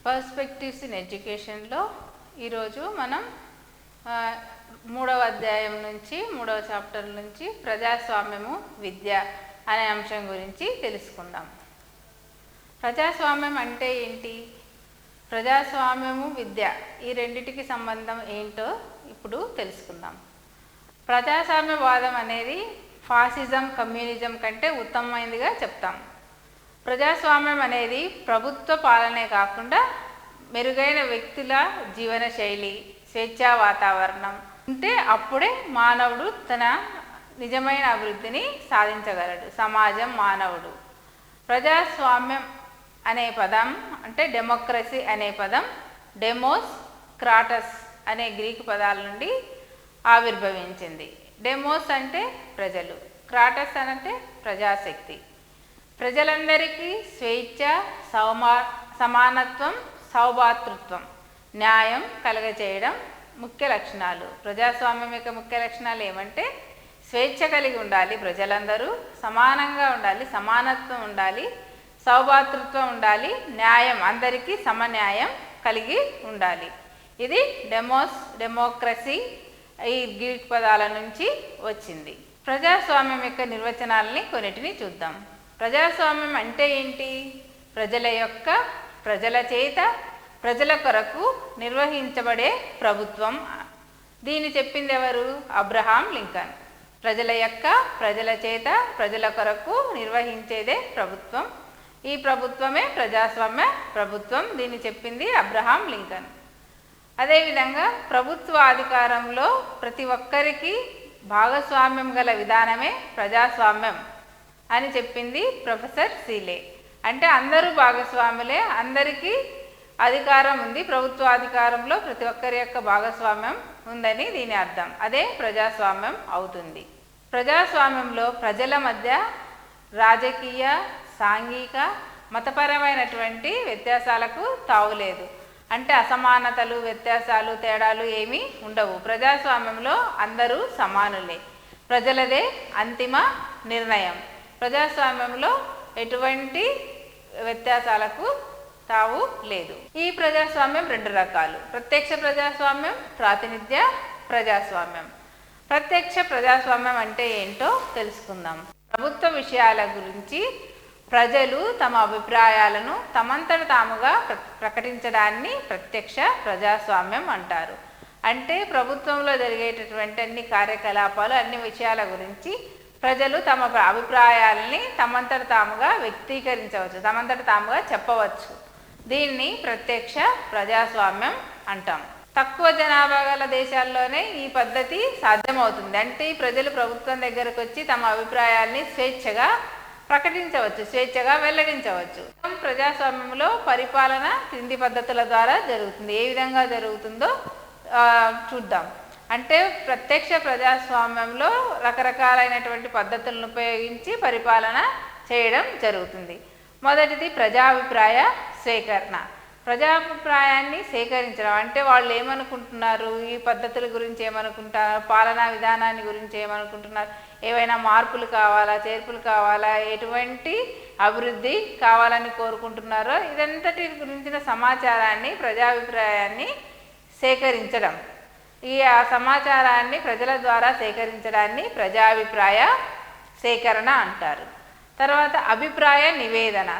Perspectives in ఎడ్యుకేషన్లో ఈరోజు మనం మూడవ అధ్యాయం నుంచి మూడవ చాప్టర్ నుంచి ప్రజాస్వామ్యము విద్య అనే అంశం గురించి తెలుసుకుందాం. ప్రజాస్వామ్యం అంటే ఏంటి, ప్రజాస్వామ్యము విద్య ఈ రెండిటికి సంబంధం ఏంటో ఇప్పుడు తెలుసుకుందాం. ప్రజాస్వామ్యవాదం అనేది ఫాసిజం, కమ్యూనిజం కంటే ఉత్తమమైనదిగా చెప్తాం. ప్రజాస్వామ్యం అనేది ప్రభుత్వ పాలనే కాకుండా మెరుగైన వ్యక్తుల జీవన శైలి, స్వేచ్ఛా వాతావరణం ఉంటే అప్పుడే మానవుడు తన నిజమైన అభివృద్ధిని సాధించగలడు. సమాజం, మానవుడు. ప్రజాస్వామ్యం అనే పదం అంటే డెమోక్రసీ అనే పదం డెమోస్, క్రాటస్ అనే గ్రీకు పదాల నుండి ఆవిర్భవించింది. డెమోస్ అంటే ప్రజలు, క్రాటస్ అంటే ప్రజాశక్తి. ప్రజలందరికీ స్వేచ్ఛ, సమానత్వం, సౌభాతృత్వం, న్యాయం కలగచేయడం ముఖ్య లక్షణాలు. ప్రజాస్వామ్యం యొక్క ముఖ్య లక్షణాలు ఏమంటే స్వేచ్ఛ కలిగి ఉండాలి, ప్రజలందరూ సమానంగా ఉండాలి, సమానత్వం ఉండాలి, సౌభాతృత్వం ఉండాలి, న్యాయం అందరికీ సమన్యాయం కలిగి ఉండాలి. ఇది డెమోక్రసీ ఈ గ్రీక్ పదాల నుంచి వచ్చింది. ప్రజాస్వామ్యం యొక్క నిర్వచనాలని కొన్నిటిని చూద్దాం. ప్రజాస్వామ్యం అంటే ఏంటి? ప్రజల చేత ప్రజల కొరకు నిర్వహించబడే ప్రభుత్వం. దీన్ని చెప్పింది ఎవరు? Abraham Lincoln. ప్రజల చేత ప్రజల కొరకు నిర్వహించేదే ప్రభుత్వం. ఈ ప్రభుత్వమే ప్రజాస్వామ్య ప్రభుత్వం. దీన్ని చెప్పింది అబ్రహాం లింకన్. అదేవిధంగా ప్రభుత్వ అధికారంలో ప్రతి ఒక్కరికి భాగస్వామ్యం గల విధానమే ప్రజాస్వామ్యం అని చెప్పింది ప్రొఫెసర్ సీలే. అంటే అందరూ భాగస్వాములే, అందరికీ అధికారం ఉంది, ప్రభుత్వ అధికారంలో ప్రతి ఒక్కరి యొక్క భాగస్వామ్యం ఉందని దీని అర్థం. అదే ప్రజాస్వామ్యం అవుతుంది. ప్రజాస్వామ్యంలో ప్రజల మధ్య రాజకీయ, సాంఘిక, మతపరమైనటువంటి వ్యత్యాసాలకు తావులేదు. అంటే అసమానతలు, వ్యత్యాసాలు, తేడాలు ఏమీ ఉండవు. ప్రజాస్వామ్యంలో అందరూ సమానులే. ప్రజలదే అంతిమ నిర్ణయం. ప్రజాస్వామ్యంలో ఎటువంటి వ్యత్యాసాలకు తావు లేదు. ఈ ప్రజాస్వామ్యం రెండు రకాలు: ప్రత్యక్ష ప్రజాస్వామ్యం, ప్రాతినిధ్య ప్రజాస్వామ్యం. ప్రత్యక్ష ప్రజాస్వామ్యం అంటే ఏంటో తెలుసుకుందాం. ప్రభుత్వ విషయాల గురించి ప్రజలు తమ అభిప్రాయాలను తమంతట తాముగా ప్రకటించడాన్ని ప్రత్యక్ష ప్రజాస్వామ్యం అంటారు. అంటే ప్రభుత్వంలో జరిగేటటువంటి అన్ని కార్యకలాపాలు, అన్ని విషయాల గురించి ప్రజలు తమ అభిప్రాయాలని తమంతట తాముగా వ్యక్తీకరించవచ్చు, తమంతట తాముగా చెప్పవచ్చు. దీన్ని ప్రత్యక్ష ప్రజాస్వామ్యం అంటాం. తక్కువ జనాభా గల దేశాల్లోనే ఈ పద్ధతి సాధ్యమవుతుంది. అంటే ప్రజలు ప్రభుత్వం దగ్గరకు వచ్చి తమ అభిప్రాయాల్ని స్వేచ్ఛగా ప్రకటించవచ్చు, స్వేచ్ఛగా వెల్లడించవచ్చు. ప్రజాస్వామ్యంలో పరిపాలన క్రింది పద్ధతుల ద్వారా జరుగుతుంది. ఏ విధంగా జరుగుతుందో చూద్దాం. అంటే ప్రత్యక్ష ప్రజాస్వామ్యంలో రకరకాలైనటువంటి పద్ధతులను ఉపయోగించి పరిపాలన చేయడం జరుగుతుంది. మొదటిది ప్రజాభిప్రాయ సేకరణ. ప్రజాభిప్రాయాన్ని సేకరించడం అంటే వాళ్ళు ఏమనుకుంటున్నారు, ఈ పద్ధతుల గురించి ఏమనుకుంటున్నారు, పాలనా విధానాన్ని గురించి ఏమనుకుంటున్నారు, ఏవైనా మార్పులు కావాలా, చేర్పులు కావాలా, ఎటువంటి అభివృద్ధి కావాలని కోరుకుంటున్నారో ఇదంతటి గురించిన సమాచారాన్ని, ప్రజాభిప్రాయాన్ని సేకరించడం. ఈ సమాచారాన్ని ప్రజల ద్వారా సేకరించడాన్ని ప్రజాభిప్రాయ సేకరణ అంటారు. తర్వాత అభిప్రాయ నివేదన.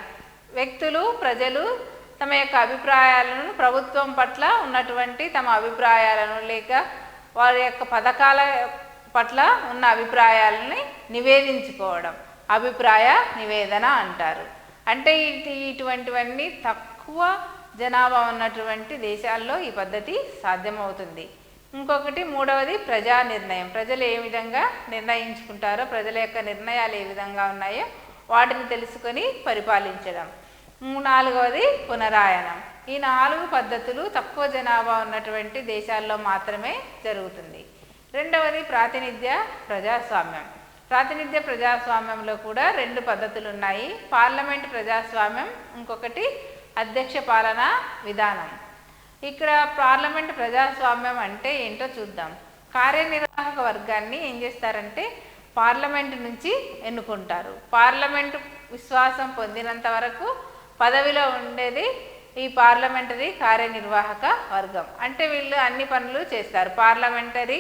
వ్యక్తులు, ప్రజలు తమ యొక్క అభిప్రాయాలను, ప్రభుత్వం పట్ల ఉన్నటువంటి తమ అభిప్రాయాలను లేక వారి యొక్క పథకాల పట్ల ఉన్న అభిప్రాయాలని నివేదించుకోవడం అభిప్రాయ నివేదన అంటారు. అంటే ఇటువంటివన్నీ తక్కువ జనాభా ఉన్నటువంటి దేశాల్లో ఈ పద్ధతి సాధ్యమవుతుంది. ఇంకొకటి మూడవది ప్రజా నిర్ణయం. ప్రజలు ఏ విధంగా నిర్ణయించుకుంటారో, ప్రజల యొక్క నిర్ణయాలు ఏ విధంగా ఉన్నాయో వాటిని తెలుసుకొని పరిపాలించడం. నాలుగవది పునరాయనం. ఈ 4 పద్ధతులు తక్కువ జనాభా ఉన్నటువంటి దేశాల్లో మాత్రమే జరుగుతుంది. రెండవది ప్రాతినిధ్య ప్రజాస్వామ్యం. ప్రాతినిధ్య ప్రజాస్వామ్యంలో కూడా 2 పద్ధతులు ఉన్నాయి. పార్లమెంట్ ప్రజాస్వామ్యం, ఇంకొకటి అధ్యక్ష పాలనా విధానం. ఇక్కడ పార్లమెంట్ ప్రజాస్వామ్యం అంటే ఏంటో చూద్దాం. కార్యనిర్వాహక వర్గాన్ని ఏం చేస్తారంటే పార్లమెంటు నుంచి ఎన్నుకుంటారు. పార్లమెంటు విశ్వాసం పొందినంత వరకు పదవిలో ఉండేది ఈ పార్లమెంటరీ కార్యనిర్వాహక వర్గం. అంటే వీళ్ళు అన్ని పనులు చేస్తారు. పార్లమెంటరీ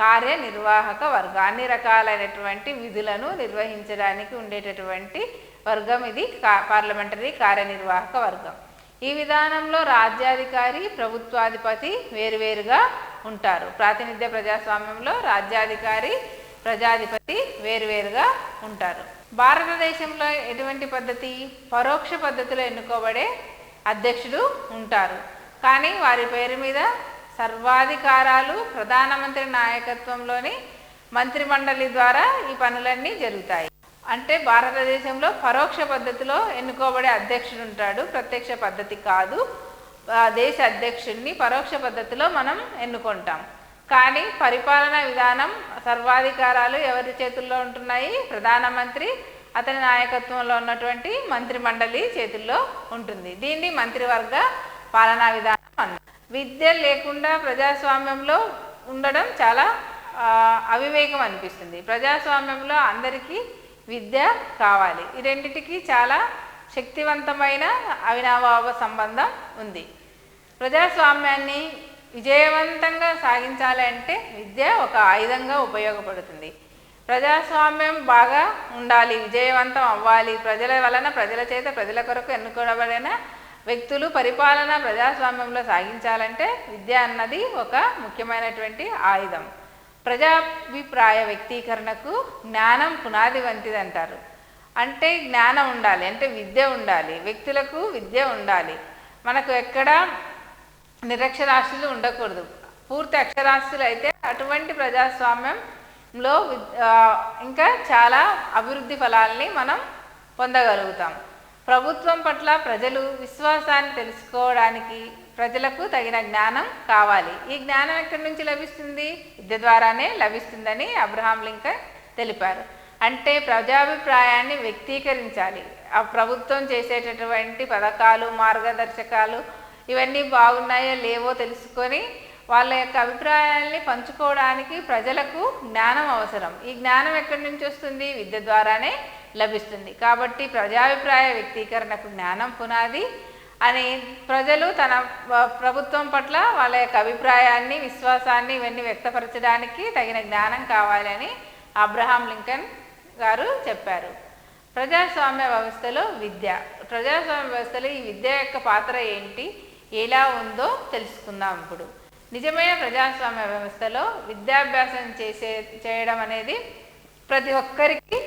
కార్యనిర్వాహక వర్గం అన్ని రకాలైనటువంటి విధులను నిర్వహించడానికి ఉండేటటువంటి వర్గం ఇది పార్లమెంటరీ కార్యనిర్వాహక వర్గం. ఈ విధానంలో రాజ్యాధికారి, ప్రభుత్వాధిపతి వేరువేరుగా ఉంటారు. ప్రాతినిధ్య ప్రజాస్వామ్యంలో రాజ్యాధికారి, ప్రజాధిపతి వేరువేరుగా ఉంటారు. భారతదేశంలో ఎటువంటి పద్ధతి? పరోక్ష పద్ధతిలో ఎన్నుకోబడే అధ్యక్షుడు ఉంటారు. కానీ వారి పేరు మీద సర్వాధికారాలు ప్రధానమంత్రి నాయకత్వంలోని మంత్రిమండలి ద్వారా ఈ పనులన్నీ జరుగుతాయి. అంటే భారతదేశంలో పరోక్ష పద్ధతిలో ఎన్నుకోబడే అధ్యక్షుడు ఉంటాడు, ప్రత్యక్ష పద్ధతి కాదు. దేశ అధ్యక్షుడిని పరోక్ష పద్ధతిలో మనం ఎన్నుకుంటాం. కానీ పరిపాలనా విధానం, సర్వాధికారాలు ఎవరి చేతుల్లో ఉంటున్నాయి? ప్రధానమంత్రి, అతని నాయకత్వంలో ఉన్నటువంటి మంత్రిమండలి చేతుల్లో ఉంటుంది. దీన్ని మంత్రివర్గ పాలనా విధానం అన్నారు. విద్య లేకుండా ప్రజాస్వామ్యంలో ఉండడం చాలా అవివేకం అనిపిస్తుంది. ప్రజాస్వామ్యంలో అందరికీ విద్య కావాలి. ఈ రెండిటికి చాలా శక్తివంతమైన అవినాభావ సంబంధం ఉంది. ప్రజాస్వామ్యాన్ని విజయవంతంగా సాగించాలి అంటే విద్య ఒక ఆయుధంగా ఉపయోగపడుతుంది. ప్రజాస్వామ్యం బాగా ఉండాలి, విజయవంతం అవ్వాలి, ప్రజల వలన, ప్రజల చేత, ప్రజల కొరకు ఎన్నుకోబడిన వ్యక్తులు పరిపాలన ప్రజాస్వామ్యంలో సాగించాలంటే విద్య అన్నది ఒక ముఖ్యమైనటువంటి ఆయుధం. ప్రజాభిప్రాయ వ్యక్తీకరణకు జ్ఞానం పునాది వంటిది అంటారు. అంటే జ్ఞానం ఉండాలి, అంటే విద్య ఉండాలి, వ్యక్తులకు విద్య ఉండాలి. మనకు ఎక్కడ నిరక్షరాస్యులు ఉండకూడదు. పూర్తి అక్షరాస్యులు అయితే అటువంటి ప్రజాస్వామ్యంలో ఇంకా చాలా అభివృద్ధి ఫలాల్ని మనం పొందగలుగుతాం. ప్రభుత్వం పట్ల ప్రజలు విశ్వాసాన్ని తెలుసుకోవడానికి ప్రజలకు తగిన జ్ఞానం కావాలి. ఈ జ్ఞానం ఎక్కడి నుంచి లభిస్తుంది? విద్య ద్వారానే లభిస్తుందని అబ్రహాం లింకన్ తెలిపారు. అంటే ప్రజాభిప్రాయాన్ని వ్యక్తీకరించాలి. ఆ ప్రభుత్వం చేసేటటువంటి పథకాలు, మార్గదర్శకాలు ఇవన్నీ బాగున్నాయో లేవో తెలుసుకొని వాళ్ళ యొక్క అభిప్రాయాల్ని పంచుకోవడానికి ప్రజలకు జ్ఞానం అవసరం. ఈ జ్ఞానం ఎక్కడి నుంచి వస్తుంది? విద్య ద్వారానే లభిస్తుంది. కాబట్టి ప్రజాభిప్రాయ వ్యక్తీకరణకు జ్ఞానం పునాది అని ప్రజలు తన ప్రభుత్వం పట్ల వాళ్ళ యొక్క అభిప్రాయాన్ని, విశ్వాసాన్ని ఇవన్నీ వ్యక్తపరచడానికి తగిన జ్ఞానం కావాలని అబ్రహాం లింకన్ గారు చెప్పారు. ప్రజాస్వామ్య వ్యవస్థలో విద్య. ప్రజాస్వామ్య వ్యవస్థలో ఈ విద్య యొక్క పాత్ర ఏంటి, ఎలా ఉందో తెలుసుకుందాం ఇప్పుడు. నిజమైన ప్రజాస్వామ్య వ్యవస్థలో విద్యాభ్యాసం చేయడం అనేది ప్రతి ఒక్కరికి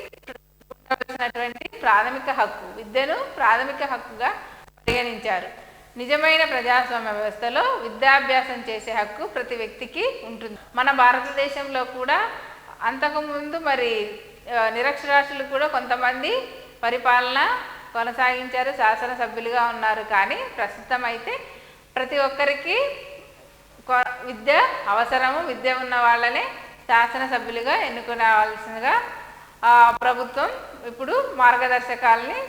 ఉండవలసినటువంటి ప్రాథమిక హక్కు. విద్యను ప్రాథమిక హక్కుగా పరిగణించారు. నిజమైన ప్రజాస్వామ్య వ్యవస్థలో విద్యాభ్యాసం చేసే హక్కు ప్రతి వ్యక్తికి ఉంటుంది. మన భారతదేశంలో కూడా అంతకుముందు మరి నిరక్షరాస్యులు కూడా కొంతమంది పరిపాలన కొనసాగించారు, శాసనసభ్యులుగా ఉన్నారు. కానీ ప్రస్తుతం అయితే ప్రతి ఒక్కరికి విద్య అవసరము. విద్య ఉన్న వాళ్ళనే శాసనసభ్యులుగా ఎన్నుకోవాల్సిందిగా ప్రభుత్వం ఇప్పుడు మార్గదర్శకాలని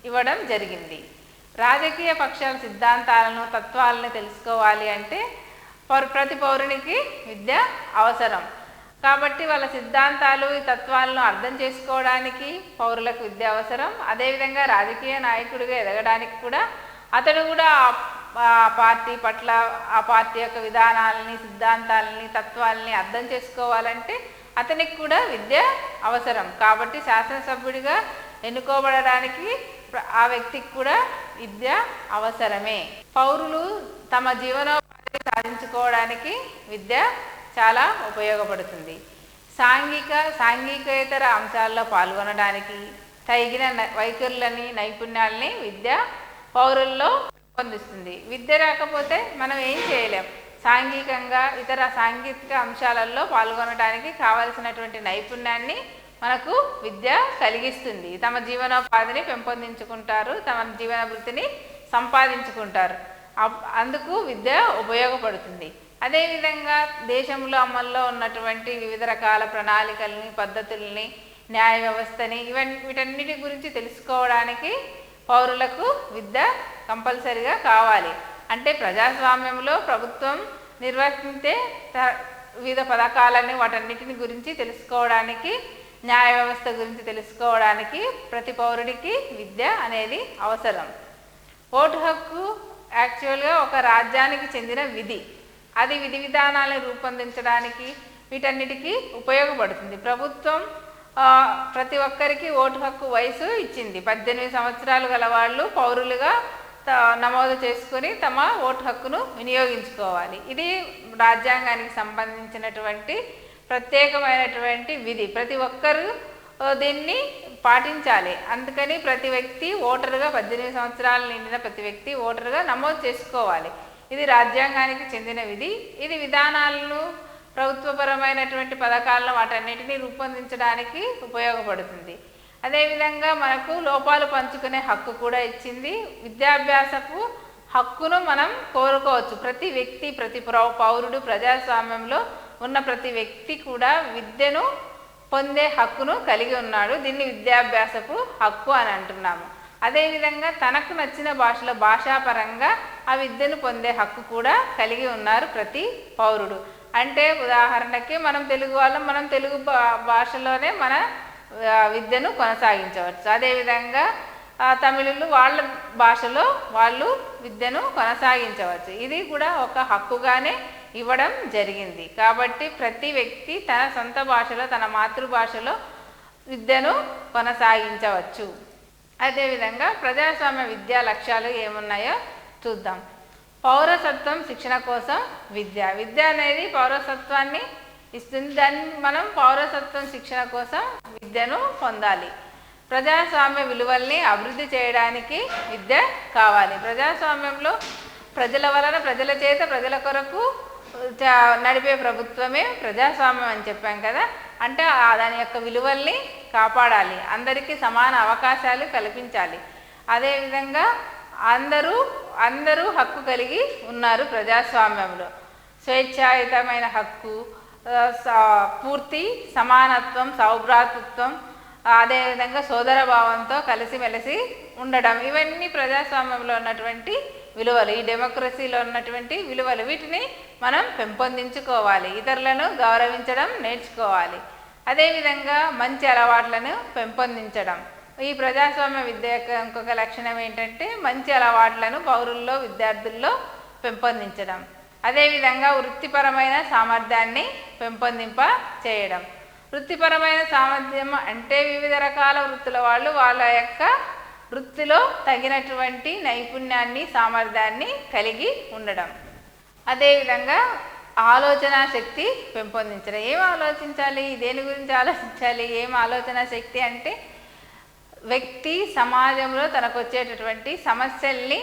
ఇవ్వడం జరిగింది. రాజకీయ పక్షాల సిద్ధాంతాలను, తత్వాలను తెలుసుకోవాలి అంటే ప్రతి పౌరునికి విద్య అవసరం. కాబట్టి వాళ్ళ సిద్ధాంతాలు, ఈ తత్వాలను అర్థం చేసుకోవడానికి పౌరులకు విద్య అవసరం. అదేవిధంగా రాజకీయ నాయకుడిగా ఎదగడానికి కూడా అతడు కూడా ఆ పార్టీ పట్ల, ఆ పార్టీ యొక్క విధానాలని, సిద్ధాంతాలని, తత్వాలని అర్థం చేసుకోవాలంటే అతనికి కూడా విద్య అవసరం. కాబట్టి శాసనసభ్యుడిగా ఎన్నుకోబడడానికి ఆ వ్యక్తికి కూడా విద్య అవసరమే. పౌరులు తమ జీవనోపాధిని సాధించుకోవడానికి విద్య చాలా ఉపయోగపడుతుంది. సాంఘికేతర అంశాల్లో పాల్గొనడానికి తగిన వైఖరులని, నైపుణ్యాలని విద్య పౌరుల్లో పొందిస్తుంది. విద్య రాకపోతే మనం ఏం చేయలేం. సాంఘికంగా, ఇతర సాంఘిక అంశాలలో పాల్గొనడానికి కావలసినటువంటి నైపుణ్యాన్ని మనకు విద్య కలిగిస్తుంది. తమ జీవనోపాధిని పెంపొందించుకుంటారు, తమ జీవన వృత్తిని సంపాదించుకుంటారు. అందుకు విద్య ఉపయోగపడుతుంది. అదేవిధంగా దేశంలో అమల్లో ఉన్నటువంటి వివిధ రకాల ప్రణాళికల్ని, పద్ధతుల్ని, న్యాయ వ్యవస్థని వీటన్నిటి గురించి తెలుసుకోవడానికి పౌరులకు విద్య కంపల్సరిగా కావాలి. అంటే ప్రజాస్వామ్యంలో ప్రభుత్వం నిర్వహించే వివిధ పథకాలని, వాటన్నిటిని గురించి తెలుసుకోవడానికి, న్యాయ వ్యవస్థ గురించి తెలుసుకోవడానికి ప్రతి పౌరుడికి విద్య అనేది అవసరం. ఓటు హక్కు యాక్చువల్గా ఒక రాజ్యానికి చెందిన విధి. అది విధి విధానాలను రూపొందించడానికి వీటన్నిటికీ ఉపయోగపడుతుంది. ప్రభుత్వం ప్రతి ఒక్కరికి ఓటు హక్కు వయసు ఇచ్చింది. 18 సంవత్సరాలు గల వాళ్ళు పౌరులుగా నమోదు చేసుకొని తమ ఓటు హక్కును వినియోగించుకోవాలి. ఇది రాజ్యాంగానికి సంబంధించినటువంటి ప్రత్యేకమైనటువంటి విధి. ప్రతి ఒక్కరూ దీన్ని పాటించాలి. అందుకని ప్రతి వ్యక్తి ఓటరుగా 18 సంవత్సరాలు నిండిన ప్రతి వ్యక్తి ఓటరుగా నమోదు చేసుకోవాలి. ఇది రాజ్యాంగానికి చెందిన విధి. ఇది విధానాలను, ప్రభుత్వపరమైనటువంటి పథకాలను వాటన్నిటినీ రూపొందించడానికి ఉపయోగపడుతుంది. అదేవిధంగా మనకు లోపాలు పంచుకునే హక్కు కూడా ఇచ్చింది. విద్యాభ్యాసపు హక్కును మనం కోరుకోవచ్చు. ప్రతి వ్యక్తి, ప్రతి పౌరుడు ప్రజాస్వామ్యంలో ఉన్న ప్రతి వ్యక్తి కూడా విద్యను పొందే హక్కును కలిగి ఉన్నాడు. దీన్ని విద్యాభ్యాసపు హక్కు అని అంటున్నాము. అదేవిధంగా తనకు నచ్చిన భాషలో భాషాపరంగా ఆ విద్యను పొందే హక్కు కూడా కలిగి ఉన్నారు ప్రతి పౌరుడు. అంటే ఉదాహరణకి మనం తెలుగు వాళ్ళం, మనం తెలుగు భాషలోనే మన విద్యను కొనసాగించవచ్చు. అదేవిధంగా తమిళులు వాళ్ళ భాషలో వాళ్ళు విద్యను కొనసాగించవచ్చు. ఇది కూడా ఒక హక్కుగానే ఇవ్వడం జరిగింది. కాబట్టి ప్రతి వ్యక్తి తన సొంత భాషలో, తన మాతృభాషలో విద్యను కొనసాగించవచ్చు. అదేవిధంగా ప్రజాస్వామ్య విద్యా లక్ష్యాలు ఏమున్నాయో చూద్దాం. పౌరసత్వం శిక్షణ కోసం విద్య. విద్య అనేది పౌరసత్వాన్ని ఇస్తుంది. దాన్ని మనం పౌరసత్వం శిక్షణ కోసం విద్యను పొందాలి. ప్రజాస్వామ్య విలువల్ని అభివృద్ధి చేయడానికి విద్య కావాలి. ప్రజాస్వామ్యంలో ప్రజల వలన, ప్రజల చేత, ప్రజల కొరకు నడిపే ప్రభుత్వమే ప్రజాస్వామ్యం అని చెప్పాం కదా. అంటే దాని యొక్క విలువల్ని కాపాడాలి. అందరికీ సమాన అవకాశాలు కల్పించాలి. అదేవిధంగా అందరూ హక్కు కలిగి ఉన్నారు ప్రజాస్వామ్యంలో. స్వేచ్ఛాయుతమైన హక్కు, పూర్తి సమానత్వం, సౌభ్రాతృత్వం, అదేవిధంగా సోదర భావంతో కలిసిమెలిసి ఉండడం, ఇవన్నీ ప్రజాస్వామ్యంలో ఉన్నటువంటి విలువలు. ఈ డెమోక్రసీలో ఉన్నటువంటి విలువలు. వీటిని మనం పెంపొందించుకోవాలి. ఇతరులను గౌరవించడం నేర్చుకోవాలి. అదేవిధంగా మంచి అలవాట్లను పెంపొందించడం. ఈ ప్రజాస్వామ్య విద్య యొక్క ఇంకొక లక్షణం ఏంటంటే మంచి అలవాట్లను పౌరుల్లో, విద్యార్థుల్లో పెంపొందించడం. అదేవిధంగా వృత్తిపరమైన సామర్థ్యాన్ని పెంపొందింప చేయడం. వృత్తిపరమైన సామర్థ్యం అంటే వివిధ రకాల వృత్తుల వాళ్ళు వాళ్ళ యొక్క వృత్తిలో తగినటువంటి నైపుణ్యాన్ని, సామర్థ్యాన్ని కలిగి ఉండడం. అదేవిధంగా ఆలోచన శక్తి పెంపొందించడం. ఏం ఆలోచించాలి, దేని గురించి ఆలోచించాలి, ఏం ఆలోచన శక్తి అంటే వ్యక్తి సమాజంలో తనకు వచ్చేటటువంటి సమస్యల్ని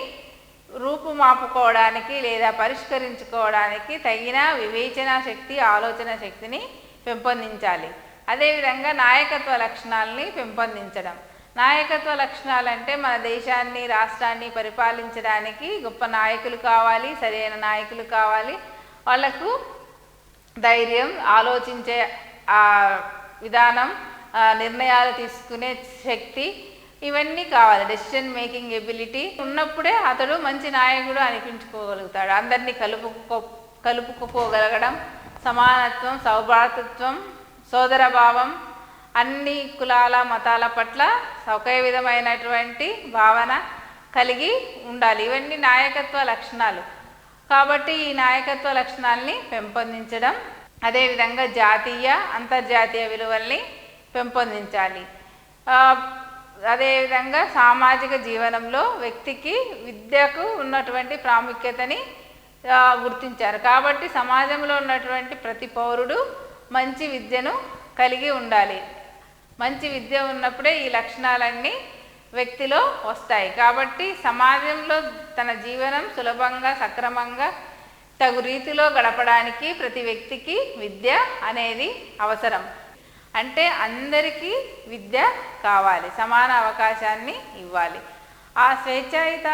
రూపుమాపుకోవడానికి లేదా పరిష్కరించుకోవడానికి తగిన వివేచన శక్తి, ఆలోచన శక్తిని పెంపొందించాలి. అదేవిధంగా నాయకత్వ లక్షణాలని పెంపొందించడం. నాయకత్వ లక్షణాలు అంటే మన దేశాన్ని, రాష్ట్రాన్ని పరిపాలించడానికి గొప్ప నాయకులు కావాలి, సరైన నాయకులు కావాలి. వాళ్లకు ధైర్యం, ఆలోచించే విధానం, నిర్ణయాలు తీసుకునే శక్తి, ఇవన్నీ కావాలి. డెసిషన్ మేకింగ్ ఎబిలిటీ ఉన్నప్పుడే అతడు మంచి నాయకుడు అనిపించుకోగలుగుతాడు. అందరినీ కలుపుకుపోగలగడం, సమానత్వం, సౌభ్రాతృత్వం, సోదరభావం, అన్ని కులాల, మతాల పట్ల ఒకే విధమైనటువంటి భావన కలిగి ఉండాలి. ఇవన్నీ నాయకత్వ లక్షణాలు. కాబట్టి ఈ నాయకత్వ లక్షణాలని పెంపొందించడం. అదేవిధంగా జాతీయ, అంతర్జాతీయ విలువల్ని పెంపొందించాలి. అదేవిధంగా సామాజిక జీవనంలో వ్యక్తికి విద్యకు ఉన్నటువంటి ప్రాముఖ్యతని గుర్తించారు. కాబట్టి సమాజంలో ఉన్నటువంటి ప్రతి పౌరుడు మంచి విద్యను కలిగి ఉండాలి. మంచి విద్య ఉన్నప్పుడే ఈ లక్షణాలన్నీ వ్యక్తిలో వస్తాయి. కాబట్టి సమాజంలో తన జీవనం సులభంగా, సక్రమంగా, తగు రీతిలో గడపడానికి ప్రతి వ్యక్తికి విద్య అనేది అవసరం. అంటే అందరికీ విద్య కావాలి, సమాన అవకాశాన్ని ఇవ్వాలి. ఆ స్వేచ్ఛాయుత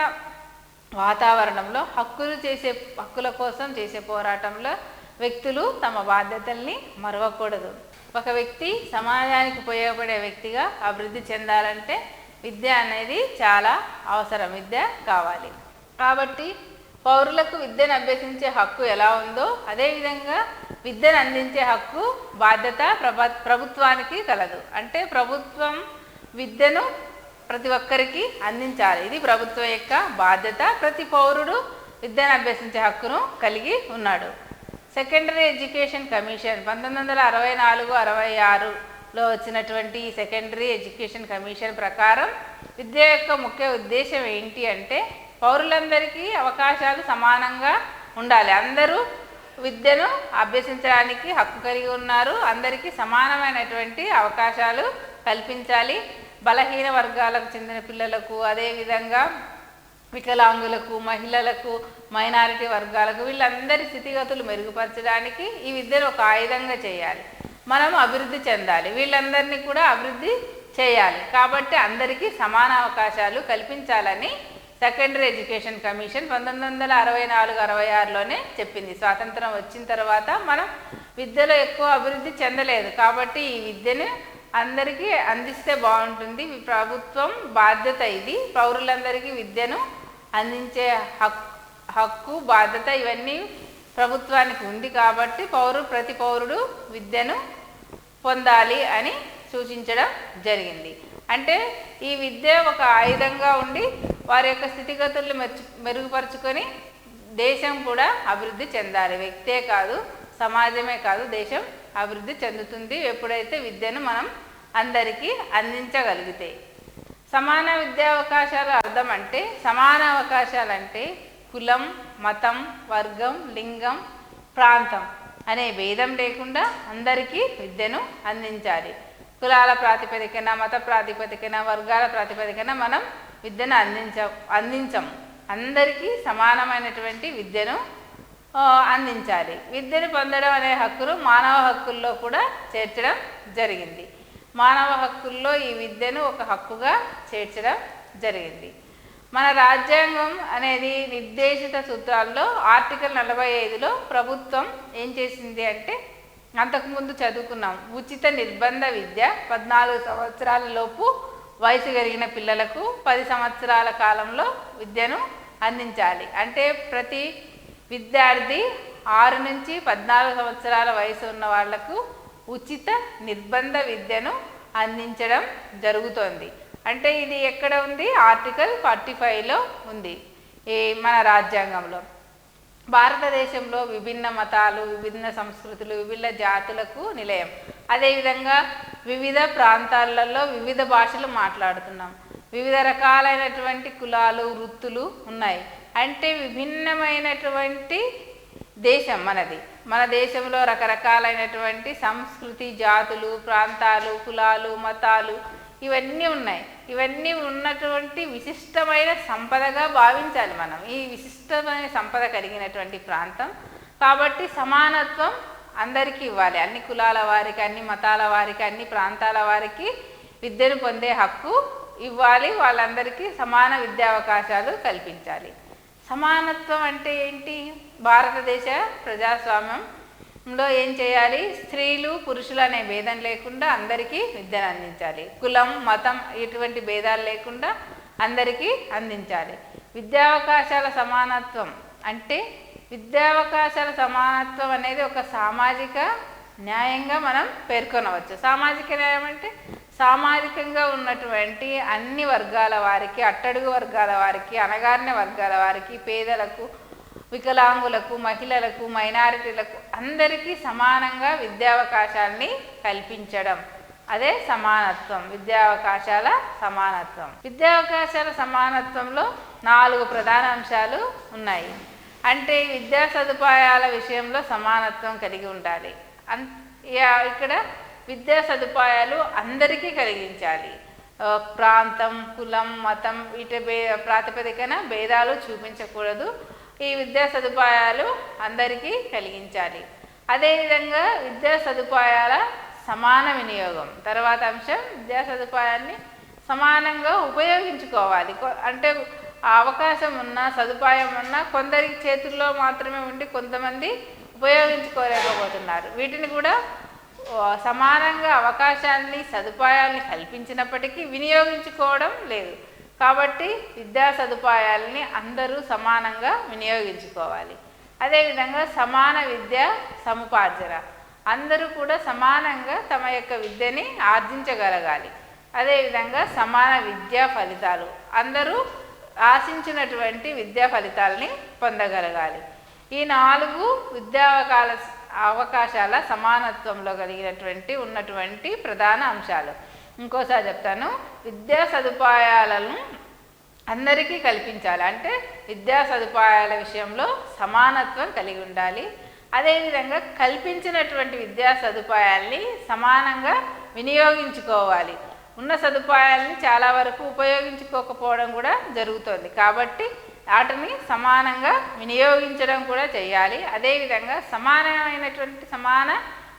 వాతావరణంలో హక్కుల కోసం చేసే పోరాటంలో వ్యక్తులు తమ బాధ్యతల్ని మరవకూడదు. ఒక వ్యక్తి సమాజానికి ఉపయోగపడే వ్యక్తిగా అభివృద్ధి చెందాలంటే విద్య అనేది చాలా అవసరం. విద్య కావాలి. కాబట్టి పౌరులకు విద్యను అభ్యసించే హక్కు ఎలా ఉందో అదేవిధంగా విద్యను అందించే హక్కు, బాధ్యత ప్రభుత్వానికి కలదు. అంటే ప్రభుత్వం విద్యను ప్రతి ఒక్కరికి అందించాలి. ఇది ప్రభుత్వం యొక్క బాధ్యత. ప్రతి పౌరుడు విద్యను అభ్యసించే హక్కును కలిగి ఉన్నాడు. సెకండరీ ఎడ్యుకేషన్ కమిషన్ 1964-66లో వచ్చినటువంటి ఈ సెకండరీ ఎడ్యుకేషన్ కమిషన్ ప్రకారం విద్య యొక్క ముఖ్య ఉద్దేశం ఏంటి అంటే పౌరులందరికీ అవకాశాలు సమానంగా ఉండాలి. అందరూ విద్యను అభ్యసించడానికి హక్కు కలిగి ఉన్నారు. అందరికీ సమానమైనటువంటి అవకాశాలు కల్పించాలి. బలహీన వర్గాలకు చెందిన పిల్లలకు, అదేవిధంగా వికలాంగులకు, మహిళలకు, మైనారిటీ వర్గాలకు వీళ్ళందరి స్థితిగతులు మెరుగుపరచడానికి ఈ విద్యను ఒక ఆయుధంగా చేయాలి. మనం అభివృద్ధి చెందాలి, వీళ్ళందరినీ కూడా అభివృద్ధి చేయాలి. కాబట్టి అందరికీ సమాన అవకాశాలు కల్పించాలని సెకండరీ ఎడ్యుకేషన్ కమిషన్ 1964-66లోనే చెప్పింది. స్వాతంత్రం వచ్చిన తర్వాత మనం విద్యలో ఎక్కువ అభివృద్ధి చెందలేదు. కాబట్టి ఈ విద్యను అందరికీ అందిస్తే బాగుంటుంది. ప్రభుత్వం బాధ్యత ఇది. పౌరులందరికీ విద్యను అందించే హక్కు, బాధ్యత ఇవన్నీ ప్రభుత్వానికి ఉంది. కాబట్టి ప్రతి పౌరుడు విద్యను పొందాలి అని సూచించడం జరిగింది. అంటే ఈ విద్య ఒక ఆయుధంగా ఉండి వారి యొక్క స్థితిగతులను మెరుగుపరుచుకొని దేశం కూడా అభివృద్ధి చెందాలి. వ్యక్తే కాదు, సమాజమే కాదు, దేశం అభివృద్ధి చెందుతుంది ఎప్పుడైతే విద్యను మనం అందరికీ అందించగలిగితే. సమాన విద్యావకాశాల అర్థం అంటే సమాన అవకాశాలంటే కులం, మతం, వర్గం, లింగం, ప్రాంతం అనే భేదం లేకుండా అందరికీ విద్యను అందించాలి. కులాల ప్రాతిపదికన, మత ప్రాతిపదికన, వర్గాల ప్రాతిపదికన మనం విద్యను అందించము. అందరికీ సమానమైనటువంటి విద్యను అందించాలి. విద్యను పొందడం అనే హక్కును మానవ హక్కుల్లో కూడా చేర్చడం జరిగింది. మానవ హక్కుల్లో ఈ విద్యను ఒక హక్కుగా చేర్చడం జరిగింది. మన రాజ్యాంగం అనేది నిర్దేశిత సూత్రాల్లో ఆర్టికల్ 45లో ప్రభుత్వం ఏం చేసింది అంటే అంతకుముందు చదువుకున్నాం, ఉచిత నిర్బంధ విద్య 14 సంవత్సరాల లోపు వయసు కలిగిన పిల్లలకు 10 సంవత్సరాల కాలంలో విద్యను అందించాలి. అంటే ప్రతి విద్యార్థి 6 నుంచి 14 సంవత్సరాల వయసు ఉన్న వాళ్లకు ఉచిత నిర్బంధ విద్యను అందించడం జరుగుతోంది. అంటే ఇది ఎక్కడ ఉంది? ఆర్టికల్ 45లో ఉంది మన రాజ్యాంగంలో. భారతదేశంలో విభిన్న మతాలు, విభిన్న సంస్కృతులు, విభిన్న జాతులకు నిలయం. అదేవిధంగా వివిధ ప్రాంతాలలో వివిధ భాషలు మాట్లాడుతున్నాం. వివిధ రకాలైనటువంటి కులాలు, వృత్తులు ఉన్నాయి. అంటే విభిన్నమైనటువంటి దేశం మనది. మన దేశంలో రకరకాలైనటువంటి సంస్కృతి, జాతులు, ప్రాంతాలు, కులాలు, మతాలు ఇవన్నీ ఉన్నాయి. ఇవన్నీ ఉన్నటువంటి విశిష్టమైన సంపదగా భావించాలి మనం. ఈ విశిష్టమైన సంపద కలిగినటువంటి ప్రాంతం కాబట్టి సమానత్వం అందరికీ ఇవ్వాలి. అన్ని కులాల వారికి, అన్ని మతాల వారికి, అన్ని ప్రాంతాల వారికి విద్యను పొందే హక్కు ఇవ్వాలి. వాళ్ళందరికీ సమాన విద్యావకాశాలు కల్పించాలి. సమానత్వం అంటే ఏంటి? భారతదేశ ప్రజాస్వామ్యంలో ఏం చేయాలి? స్త్రీలు, పురుషులు అనే భేదం లేకుండా అందరికీ విద్యను అందించాలి. కులం, మతం ఇటువంటి భేదాలు లేకుండా అందరికీ అందించాలి. విద్యావకాశాల సమానత్వం అంటే విద్యావకాశాల సమానత్వం అనేది ఒక సామాజిక న్యాయంగా మనం పేర్కొనవచ్చు. సామాజిక న్యాయం అంటే సామాజికంగా ఉన్నటువంటి అన్ని వర్గాల వారికి, అట్టడుగు వర్గాల వారికి, అణగారిన వర్గాల వారికి, పేదలకు, వికలాంగులకు, మహిళలకు, మైనారిటీలకు అందరికీ సమానంగా విద్యావకాశాలని కల్పించడం. అదే సమానత్వం, విద్యావకాశాల సమానత్వం. విద్యావకాశాల సమానత్వంలో 4 ప్రధాన అంశాలు ఉన్నాయి. అంటే విద్యా సదుపాయాల విషయంలో సమానత్వం కలిగి ఉండాలి. ఇక్కడ విద్యా సదుపాయాలు అందరికీ కలిగించాలి. ప్రాంతం, కులం, మతం వీటి ప్రాతిపదికన భేదాలు చూపించకూడదు. ఈ విద్యా సదుపాయాలు అందరికీ కలిగించాలి. అదేవిధంగా విద్యా సదుపాయాల సమాన వినియోగం. తర్వాత అంశం, విద్యా సదుపాయాన్ని సమానంగా ఉపయోగించుకోవాలి. అంటే అవకాశం ఉన్నా, సదుపాయం ఉన్నా కొందరి చేతుల్లో మాత్రమే ఉండి కొంతమంది ఉపయోగించుకోలేకపోతున్నారు. వీటిని కూడా సమానంగా అవకాశాన్ని, సదుపాయాల్ని కల్పించినప్పటికీ వినియోగించుకోవడం లేదు. కాబట్టి విద్యా సదుపాయాలని అందరూ సమానంగా వినియోగించుకోవాలి. అదేవిధంగా సమాన విద్యా సముపార్జన. అందరూ కూడా సమానంగా తమ యొక్క విద్యని ఆర్జించగలగాలి. అదేవిధంగా సమాన విద్యా ఫలితాలు, అందరూ ఆశించినటువంటి విద్యా ఫలితాలని పొందగలగాలి. ఈ 4 అవకాశాల సమానత్వంలో ఉన్నటువంటి ప్రధాన అంశాలు. ఇంకోసారి చెప్తాను. విద్యా సదుపాయాలను అందరికీ కల్పించాలి, అంటే విద్యా సదుపాయాల విషయంలో సమానత్వం కలిగి ఉండాలి. అదేవిధంగా కల్పించినటువంటి విద్యా సదుపాయాల్ని సమానంగా వినియోగించుకోవాలి. ఉన్న సదుపాయాలని చాలా వరకు ఉపయోగించుకోకపోవడం కూడా జరుగుతుంది, కాబట్టి వాటిని సమానంగా వినియోగించడం కూడా చేయాలి. అదేవిధంగా సమాన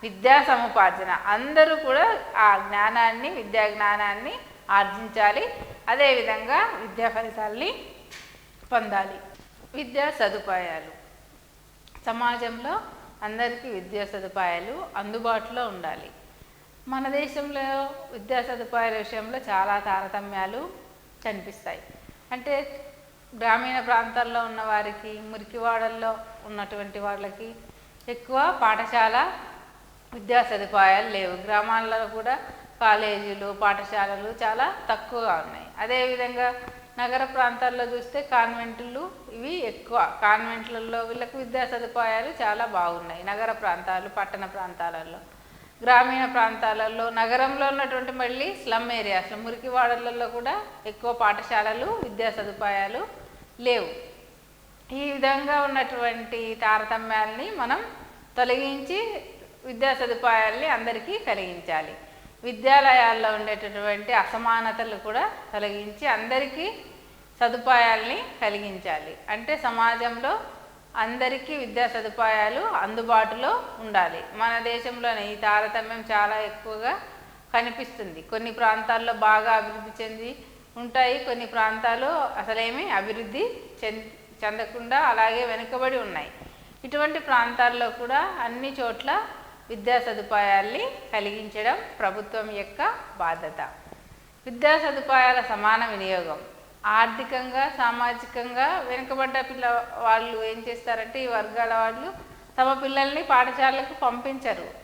విద్యా సముపార్జన, అందరూ కూడా ఆ జ్ఞానాన్ని, విద్యా జ్ఞానాన్ని ఆర్జించాలి. అదేవిధంగా విద్యా ఫలితాల్ని పొందాలి. విద్యా సదుపాయాలు, సమాజంలో అందరికీ విద్యా సదుపాయాలు అందుబాటులో ఉండాలి. మన దేశంలో విద్యా సదుపాయాల విషయంలో చాలా తారతమ్యాలు కనిపిస్తాయి. అంటే గ్రామీణ ప్రాంతాల్లో ఉన్న వారికి, మురికివాడల్లో ఉన్నటువంటి వాళ్ళకి ఎక్కువ పాఠశాల విద్యా సదుపాయాలు లేవు. గ్రామాల్లో కూడా కాలేజీలు, పాఠశాలలు చాలా తక్కువగా ఉన్నాయి. అదేవిధంగా నగర ప్రాంతాల్లో చూస్తే కాన్వెంట్లు ఇవి ఎక్కువ. కాన్వెంట్లలో వీళ్ళకు విద్యా సదుపాయాలు చాలా బాగున్నాయి నగర ప్రాంతాలు, పట్టణ ప్రాంతాలలో. గ్రామీణ ప్రాంతాలలో, నగరంలో ఉన్నటువంటి మళ్ళీ స్లమ్ ఏరియాస్లో, మురికివాడలలో కూడా ఎక్కువ పాఠశాలలు, విద్యా సదుపాయాలు లేవు. ఈ విధంగా ఉన్నటువంటి తారతమ్యాల్ని మనం తొలగించి విద్యా సదుపాయాల్ని అందరికీ కలిగించాలి. విద్యాలయాల్లో ఉండేటటువంటి అసమానతలు కూడా తొలగించి అందరికీ సదుపాయాల్ని కలిగించాలి. అంటే సమాజంలో అందరికీ విద్యా సదుపాయాలు అందుబాటులో ఉండాలి. మన దేశంలోనే ఈ తారతమ్యం చాలా ఎక్కువగా కనిపిస్తుంది. కొన్ని ప్రాంతాల్లో బాగా అభివృద్ధి చెంది ఉంటాయి, కొన్ని ప్రాంతాలు అసలేమీ అభివృద్ధి చెందకుండా అలాగే వెనుకబడి ఉన్నాయి. ఇటువంటి ప్రాంతాల్లో కూడా అన్ని చోట్ల విద్యా సదుపాయాల్ని కలిగించడం ప్రభుత్వం యొక్క బాధ్యత. విద్యా సదుపాయాల సమాన వినియోగం, ఆర్థికంగా, సామాజికంగా వెనుకబడ్డ వాళ్ళు ఏం చేస్తారంటే, ఈ వర్గాల వాళ్ళు తమ పిల్లల్ని పాఠశాలకు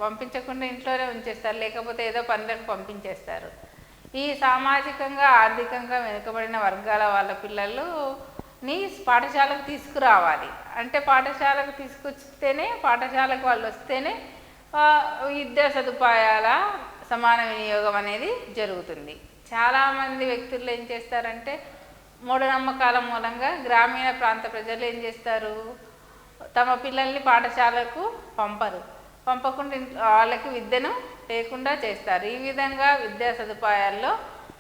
పంపించకుండా ఇంట్లోనే ఉంచేస్తారు, లేకపోతే ఏదో పనులకు పంపించేస్తారు. ఈ సామాజికంగా, ఆర్థికంగా వెనుకబడిన వర్గాల వాళ్ళ పిల్లలని పాఠశాలకు తీసుకురావాలి. అంటే పాఠశాలకు తీసుకొస్తేనే, పాఠశాలకు వాళ్ళు వస్తేనే విద్యా సదుపాయాల సమాన వినియోగం అనేది జరుగుతుంది. చాలామంది వ్యక్తులు ఏం చేస్తారంటే, మూఢనమ్మకాల మూలంగా గ్రామీణ ప్రాంత ప్రజలు ఏం చేస్తారు, తమ పిల్లల్ని పాఠశాలకు పంపకుండా వాళ్ళకి విద్యను లేకుండా చేస్తారు. ఈ విధంగా విద్యా సదుపాయాల్లో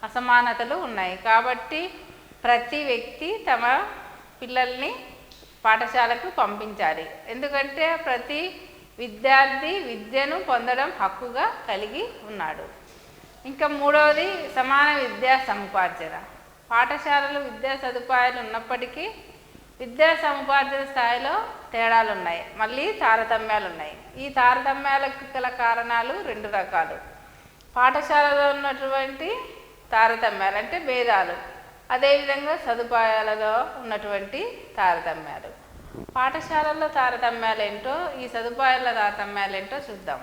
అసమానతలు ఉన్నాయి. కాబట్టి ప్రతి వ్యక్తి తమ పిల్లల్ని పాఠశాలకు పంపించాలి. ఎందుకంటే ప్రతి విద్యార్థి విద్యను పొందడం హక్కుగా కలిగి ఉన్నాడు. ఇంకా మూడవది సమాన విద్యా సముపార్జన. పాఠశాలలు విద్యా సదుపాయాలు ఉన్నప్పటికీ విద్యా సముపార్జన స్థాయిలో తేడాలు ఉన్నాయి, మళ్ళీ తారతమ్యాలు ఉన్నాయి. ఈ తారతమ్యాలకు గల కారణాలు 2 రకాలు. పాఠశాలలో ఉన్నటువంటి తారతమ్యాలు అంటే భేదాలు, అదేవిధంగా సదుపాయాలలో ఉన్నటువంటి తారతమ్యాలు. పాఠశాలల్లో తారతమ్యాలు ఏంటో, ఈ సదుపాయాల తారతమ్యాలు ఏంటో చూద్దాం.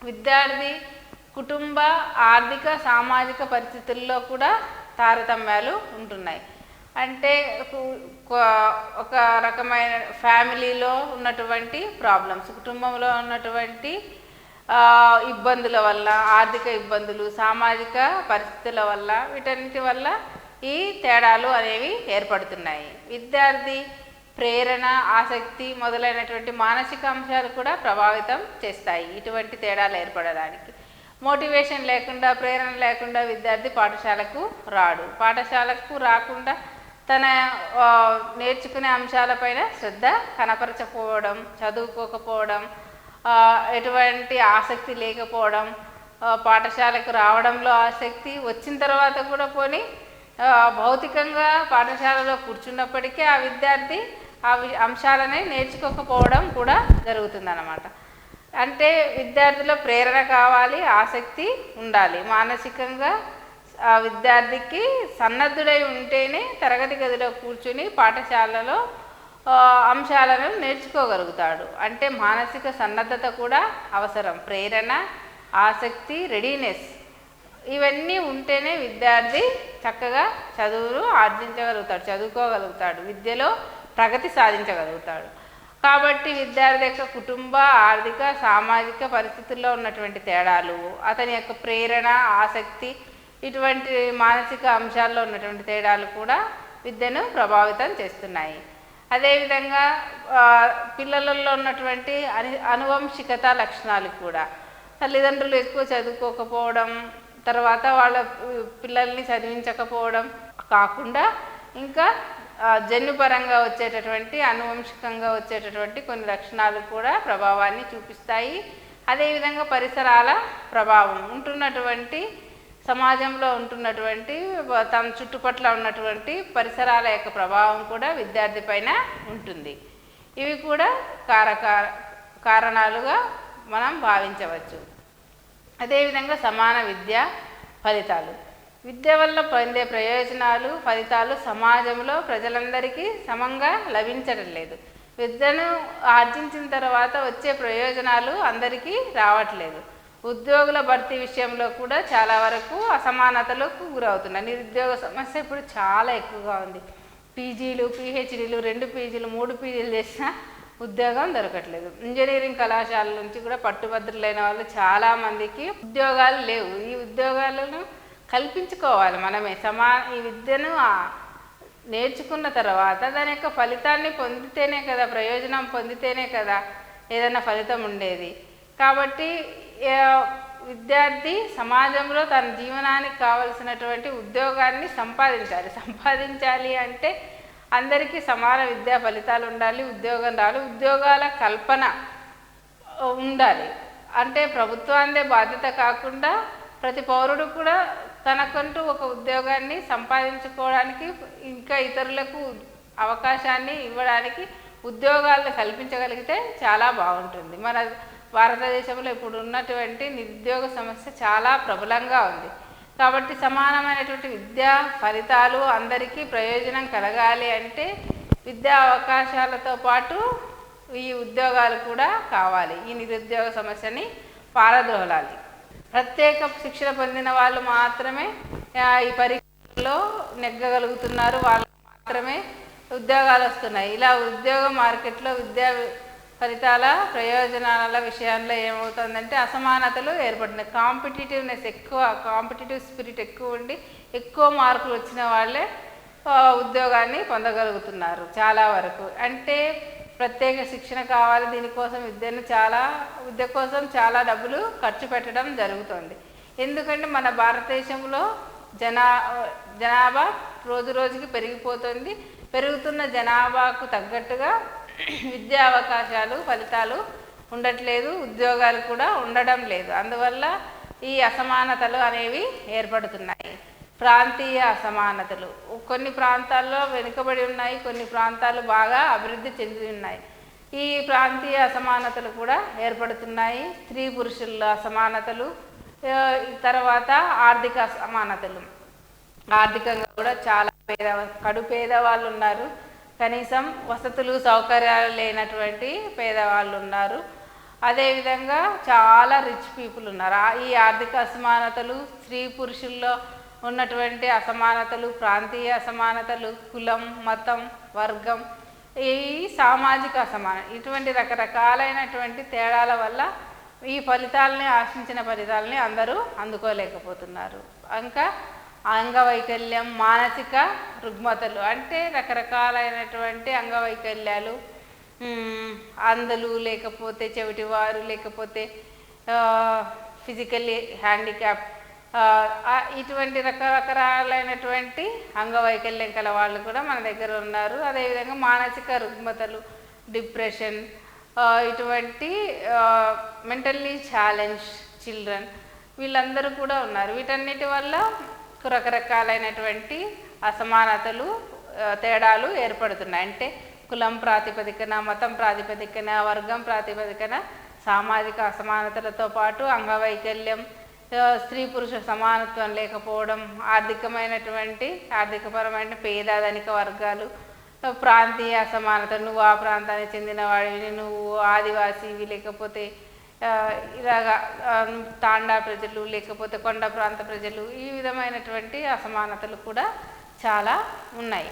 విద్యార్థి కుటుంబ, ఆర్థిక, సామాజిక పరిస్థితుల్లో కూడా తారతమ్యాలు ఉంటున్నాయి. అంటే ఒక రకమైన ఫ్యామిలీలో ఉన్నటువంటి ప్రాబ్లమ్స్, కుటుంబంలో ఉన్నటువంటి ఇబ్బందుల వల్ల, ఆర్థిక ఇబ్బందులు, సామాజిక పరిస్థితుల వల్ల, వీటన్నిటి వల్ల ఈ తేడాలు అనేవి ఏర్పడుతున్నాయి. విద్యార్థి ప్రేరణ, ఆసక్తి మొదలైనటువంటి మానసిక అంశాలు కూడా ప్రభావితం చేస్తాయి ఇటువంటి తేడాలు ఏర్పడడానికి. మోటివేషన్ లేకుండా, ప్రేరణ లేకుండా విద్యార్థి పాఠశాలకు రాడు. పాఠశాలకు రాకుండా తన నేర్చుకునే అంశాలపైన శ్రద్ధ కనపరచకపోవడం, చదువుకోకపోవడం, ఎటువంటి ఆసక్తి లేకపోవడం, పాఠశాలకు రావడంలో ఆసక్తి, వచ్చిన తర్వాత కూడా పోనీ భౌతికంగా పాఠశాలలో కూర్చున్నప్పటికీ ఆ విద్యార్థి ఆ అంశాలని నేర్చుకోకపోవడం కూడా జరుగుతుందన్నమాట. అంటే విద్యార్థిలో ప్రేరణ కావాలి, ఆసక్తి ఉండాలి. మానసికంగా ఆ విద్యార్థికి సన్నద్ధుడై ఉంటేనే తరగతి గదిలో కూర్చుని పాఠశాలలో అంశాలను నేర్చుకోగలుగుతాడు. అంటే మానసిక సన్నద్ధత కూడా అవసరం. ప్రేరణ, ఆసక్తి, రెడీనెస్ ఇవన్నీ ఉంటేనే విద్యార్థి చక్కగా చదువును ఆర్జించగలుగుతాడు, చదువుకోగలుగుతాడు, విద్యలో ప్రగతి సాధించగలుగుతాడు. కాబట్టి విద్యార్థి యొక్క కుటుంబ, ఆర్థిక, సామాజిక పరిస్థితుల్లో ఉన్నటువంటి తేడాలు, అతని యొక్క ప్రేరణ, ఆసక్తి, ఇటువంటి మానసిక అంశాల్లో ఉన్నటువంటి తేడాలు కూడా విద్యను ప్రభావితం చేస్తున్నాయి. అదేవిధంగా పిల్లలలో ఉన్నటువంటి అనువంశికత లక్షణాలు కూడా, తల్లిదండ్రులు ఎక్కువ చదువుకోకపోవడం, తర్వాత వాళ్ళ పిల్లల్ని చదివించకపోవడం కాకుండా ఇంకా జన్యుపరంగా వచ్చేటటువంటి అనువంశికంగా వచ్చేటటువంటి కొన్ని లక్షణాలు కూడా ప్రభావాన్ని చూపిస్తాయి. అదేవిధంగా పరిసరాల ప్రభావం, ఉంటున్నటువంటి సమాజంలో ఉంటున్నటువంటి తమ చుట్టుపట్ల ఉన్నటువంటి పరిసరాల యొక్క ప్రభావం కూడా విద్యార్థి పైన ఉంటుంది. ఇవి కూడా కారణాలుగా మనం భావించవచ్చు. అదేవిధంగా సమాన విద్య ఫలితాలు, విద్య వల్ల పొందే ప్రయోజనాలు, ఫలితాలు సమాజంలో ప్రజలందరికీ సమంగా లభించడం లేదు. విద్యను ఆర్జించిన తర్వాత వచ్చే ప్రయోజనాలు అందరికీ రావట్లేదు. ఉద్యోగుల భర్తీ విషయంలో కూడా చాలా వరకు అసమానతలకు గురవుతున్నాయి. నిరుద్యోగ సమస్య ఇప్పుడు చాలా ఎక్కువగా ఉంది. పీజీలు, పిహెచ్డీలు, 2 పీజీలు, 3 పీజీలు చేసినా ఉద్యోగం దొరకట్లేదు. ఇంజనీరింగ్ కళాశాల నుంచి కూడా పట్టుభద్రులైన వాళ్ళు చాలామందికి ఉద్యోగాలు లేవు. ఈ ఉద్యోగాలను కల్పించుకోవాలి మనమే. ఈ విద్యను నేర్చుకున్న తర్వాత దాని యొక్క ఫలితాన్ని పొందితేనే కదా, ప్రయోజనం పొందితేనే కదా ఏదైనా ఫలితం ఉండేది. కాబట్టి విద్యార్థి సమాజంలో తన జీవనానికి కావలసినటువంటి ఉద్యోగాన్ని సంపాదించాలి అంటే అందరికీ సమాన విద్యా ఫలితాలు ఉండాలి, ఉద్యోగం రావాలి, ఉద్యోగాల కల్పన ఉండాలి. అంటే ప్రభుత్వాన్నే బాధ్యత కాకుండా ప్రతి పౌరుడు కూడా తనకంటూ ఒక ఉద్యోగాన్ని సంపాదించుకోవడానికి, ఇంకా ఇతరులకు అవకాశాన్ని ఇవ్వడానికి ఉద్యోగాలను కల్పించగలిగితే చాలా బాగుంటుంది. మన భారతదేశంలో ఇప్పుడు ఉన్నటువంటి నిరుద్యోగ సమస్య చాలా ప్రబలంగా ఉంది. కాబట్టి సమానమైనటువంటి విద్యా ఫలితాలు అందరికీ ప్రయోజనం కలగాలి అంటే విద్యా అవకాశాలతో పాటు ఈ ఉద్యోగాలు కూడా కావాలి. ఈ నిరుద్యోగ సమస్యని పారద్రోలాలి. ప్రత్యేక శిక్షణ పొందిన వాళ్ళు మాత్రమే ఈ పరీక్షల్లో నెగ్గగలుగుతున్నారు, వాళ్ళకు మాత్రమే ఉద్యోగాలు వస్తున్నాయి. ఇలా ఉద్యోగ మార్కెట్లో విద్యా ఫలితాల ప్రయోజనాల విషయంలో ఏమవుతుందంటే అసమానతలు ఏర్పడుతున్నాయి. కాంపిటేటివ్ స్పిరిట్ ఎక్కువ ఉండి ఎక్కువ మార్కులు వచ్చిన వాళ్ళే ఉద్యోగాన్ని పొందగలుగుతున్నారు చాలా వరకు. అంటే ప్రత్యేక శిక్షణ కావాలి, దీనికోసం విద్య కోసం చాలా డబ్బులు ఖర్చు పెట్టడం జరుగుతుంది. ఎందుకంటే మన భారతదేశంలో జనాభా రోజు రోజుకి పెరిగిపోతుంది. పెరుగుతున్న జనాభాకు తగ్గట్టుగా విద్యా అవకాశాలు, ఫలితాలు ఉండట్లేదు, ఉద్యోగాలు కూడా ఉండడం లేదు. అందువల్ల ఈ అసమానతలు అనేవి ఏర్పడుతున్నాయి. ప్రాంతీయ అసమానతలు, కొన్ని ప్రాంతాల్లో వెనుకబడి ఉన్నాయి, కొన్ని ప్రాంతాలు బాగా అభివృద్ధి చెంది ఉన్నాయి. ఈ ప్రాంతీయ అసమానతలు కూడా ఏర్పడుతున్నాయి. స్త్రీ పురుషుల అసమానతలు, తర్వాత ఆర్థిక అసమానతలు. ఆర్థికంగా కూడా చాలా కడు పేదవాళ్ళు ఉన్నారు, కనీసం వసతులు సౌకర్యాలు లేనటువంటి పేదవాళ్ళు ఉన్నారు. అదేవిధంగా చాలా రిచ్ పీపుల్ ఉన్నారు. ఈ ఆర్థిక అసమానతలు, స్త్రీ పురుషుల్లో ఉన్నటువంటి అసమానతలు, ప్రాంతీయ అసమానతలు, కులం, మతం, వర్గం, ఈ సామాజిక అసమానత, ఇటువంటి రకరకాలైనటువంటి తేడాల వల్ల ఈ ఆశించిన ఫలితాలని అందరూ అందుకోలేకపోతున్నారు. ఇంకా అంగవైకల్యం, మానసిక రుగ్మతలు, అంటే రకరకాలైనటువంటి అంగవైకల్యాలు, అంధులు, లేకపోతే చెవిటివారు, లేకపోతే ఫిజికల్లీ హ్యాండిక్యాప్, ఇటువంటి రకరకాలైనటువంటి అంగవైకల్యం కల వాళ్ళు కూడా మన దగ్గర ఉన్నారు. అదేవిధంగా మానసిక రుగ్మతలు, డిప్రెషన్, ఇటువంటి మెంటల్లీ ఛాలెంజ్ చిల్డ్రన్, వీళ్ళందరూ కూడా ఉన్నారు. వీటన్నిటి వల్ల రకరకాలైనటువంటి అసమానతలు, తేడాలు ఏర్పడుతున్నాయి. అంటే కులం ప్రాతిపదికన, మతం ప్రాతిపదికన, వర్గం ప్రాతిపదికన సామాజిక అసమానతలతో పాటు అంగవైకల్యం, స్త్రీ పురుష సమానత్వం లేకపోవడం, ఆర్థికపరమైన పేద ధనిక వర్గాలు, ప్రాంతీయ అసమానత, నువ్వు ఆ ప్రాంతానికి చెందిన వాడివి, నువ్వు ఆదివాసీవి, లేకపోతే ఇలాగా తాండా ప్రజలు లేకపోతే కొండ ప్రాంత ప్రజలు ఈ విధమైనటువంటి అసమానతలు కూడా చాలా ఉన్నాయి.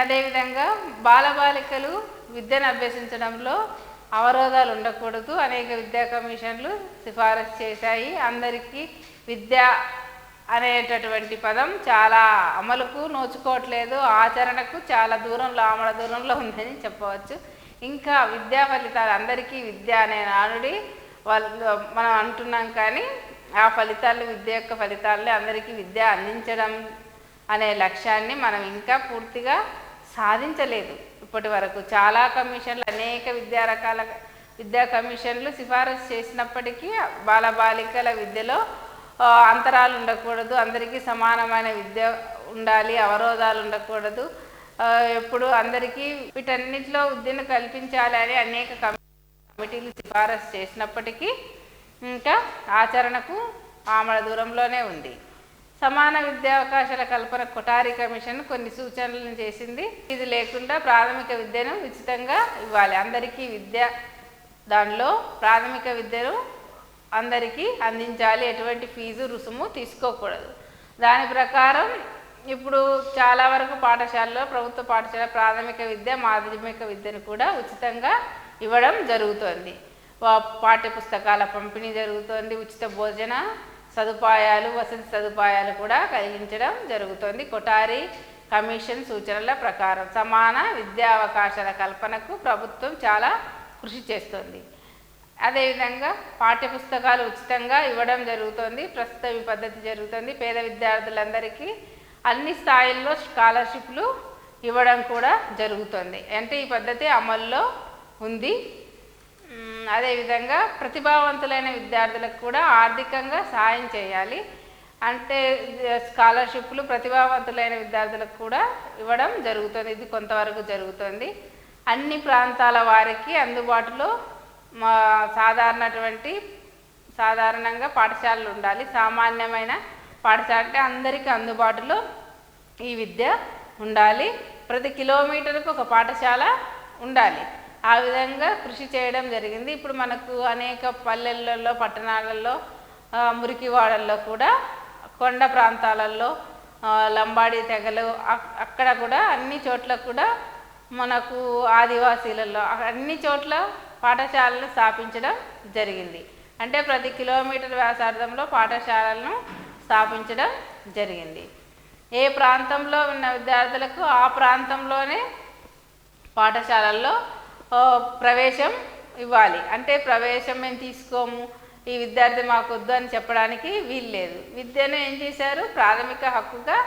అదేవిధంగా బాలబాలికలు విద్యను అభ్యసించడంలో అవరోధాలు ఉండకూడదు. అనేక విద్యా కమిషన్లు సిఫారసు చేశాయి. అందరికీ విద్య అనేటటువంటి పదం చాలా అమలుకు నోచుకోవట్లేదు, ఆచరణకు చాలా దూరంలో ఆమడ దూరంలో ఉందని చెప్పవచ్చు. ఇంకా విద్యా ఫలితాలు అందరికీ విద్య అనే నానుడి మనం అంటున్నాం, కానీ ఆ ఫలితాలు విద్య యొక్క ఫలితాలని అందరికీ విద్య అందించడం అనే లక్ష్యాన్ని మనం ఇంకా పూర్తిగా సాధించలేదు ఇప్పటి వరకు. చాలా కమిషన్లు అనేక విద్యా కమిషన్లు సిఫారసు చేసినప్పటికీ బాలబాలికల విద్యలో అంతరాలు ఉండకూడదు, అందరికీ సమానమైన విద్య ఉండాలి, అవరోధాలు ఉండకూడదు, ఎప్పుడు అందరికీ వీటన్నిటిలో విద్యను కల్పించాలి అని అనేక కమిటీలు సిఫారసు చేసినప్పటికీ ఇంకా ఆచరణకు ఆమడ దూరంలోనే ఉంది. సమాన విద్యావకాశాల కల్పన కొఠారి కమిషన్ కొన్ని సూచనలను చేసింది. ఇది లేకుండా ప్రాథమిక విద్యను ఉచితంగా ఇవ్వాలి, అందరికీ విద్య, దానిలో ప్రాథమిక విద్యను అందరికీ అందించాలి, ఎటువంటి ఫీజు రుసుము తీసుకోకూడదు. దాని ప్రకారం ఇప్పుడు చాలా వరకు పాఠశాలలో ప్రభుత్వ పాఠశాల ప్రాథమిక విద్య మాధ్యమిక విద్యను కూడా ఉచితంగా ఇవ్వడం జరుగుతుంది. పాఠ్య పుస్తకాల పంపిణీ జరుగుతుంది, ఉచిత భోజన సదుపాయాలు వసతి సదుపాయాలు కూడా కలిగించడం జరుగుతుంది. కొఠారి కమిషన్ సూచనల ప్రకారం సమాన విద్యా అవకాశాల కల్పనకు ప్రభుత్వం చాలా కృషి చేస్తుంది. అదేవిధంగా పాఠ్యపుస్తకాలు ఉచితంగా ఇవ్వడం జరుగుతుంది. ప్రస్తుతం ఈ పద్ధతి జరుగుతుంది. పేద విద్యార్థులందరికీ అన్ని స్థాయిల్లో స్కాలర్షిప్లు ఇవ్వడం కూడా జరుగుతుంది. అంటే ఈ పద్ధతి అమల్లో ఉంది. అదేవిధంగా ప్రతిభావంతులైన విద్యార్థులకు కూడా ఆర్థికంగా సహాయం చేయాలి. అంటే స్కాలర్షిప్లు ప్రతిభావంతులైన విద్యార్థులకు కూడా ఇవ్వడం జరుగుతుంది. ఇది కొంతవరకు జరుగుతుంది. అన్ని ప్రాంతాల వారికి అందుబాటులో సాధారణంగా పాఠశాలలు ఉండాలి. సామాన్యమైన పాఠశాల అంటే అందరికీ అందుబాటులో ఈ విద్య ఉండాలి. ప్రతి కిలోమీటర్కు ఒక పాఠశాల ఉండాలి. ఆ విధంగా కృషి చేయడం జరిగింది. ఇప్పుడు మనకు అనేక పల్లెలలో పట్టణాలలో మురికివాడల్లో కూడా కొండ ప్రాంతాలలో లంబాడీ తెగలు అక్కడ కూడా అన్ని చోట్ల కూడా మనకు ఆదివాసీలలో అన్ని చోట్ల పాఠశాలను స్థాపించడం జరిగింది. అంటే ప్రతి కిలోమీటర్ వ్యాసార్థంలో పాఠశాలను స్థాపించడం జరిగింది. ఏ ప్రాంతంలో ఉన్న విద్యార్థులకు ఆ ప్రాంతంలోనే పాఠశాలల్లో ప్రవేశం ఇవ్వాలి. అంటే ప్రవేశం మేము తీసుకోము, ఈ విద్యార్థి మాకు వద్దు అని చెప్పడానికి వీల్లేదు. విద్యను ఏం చేశారు, ప్రాథమిక హక్కుగా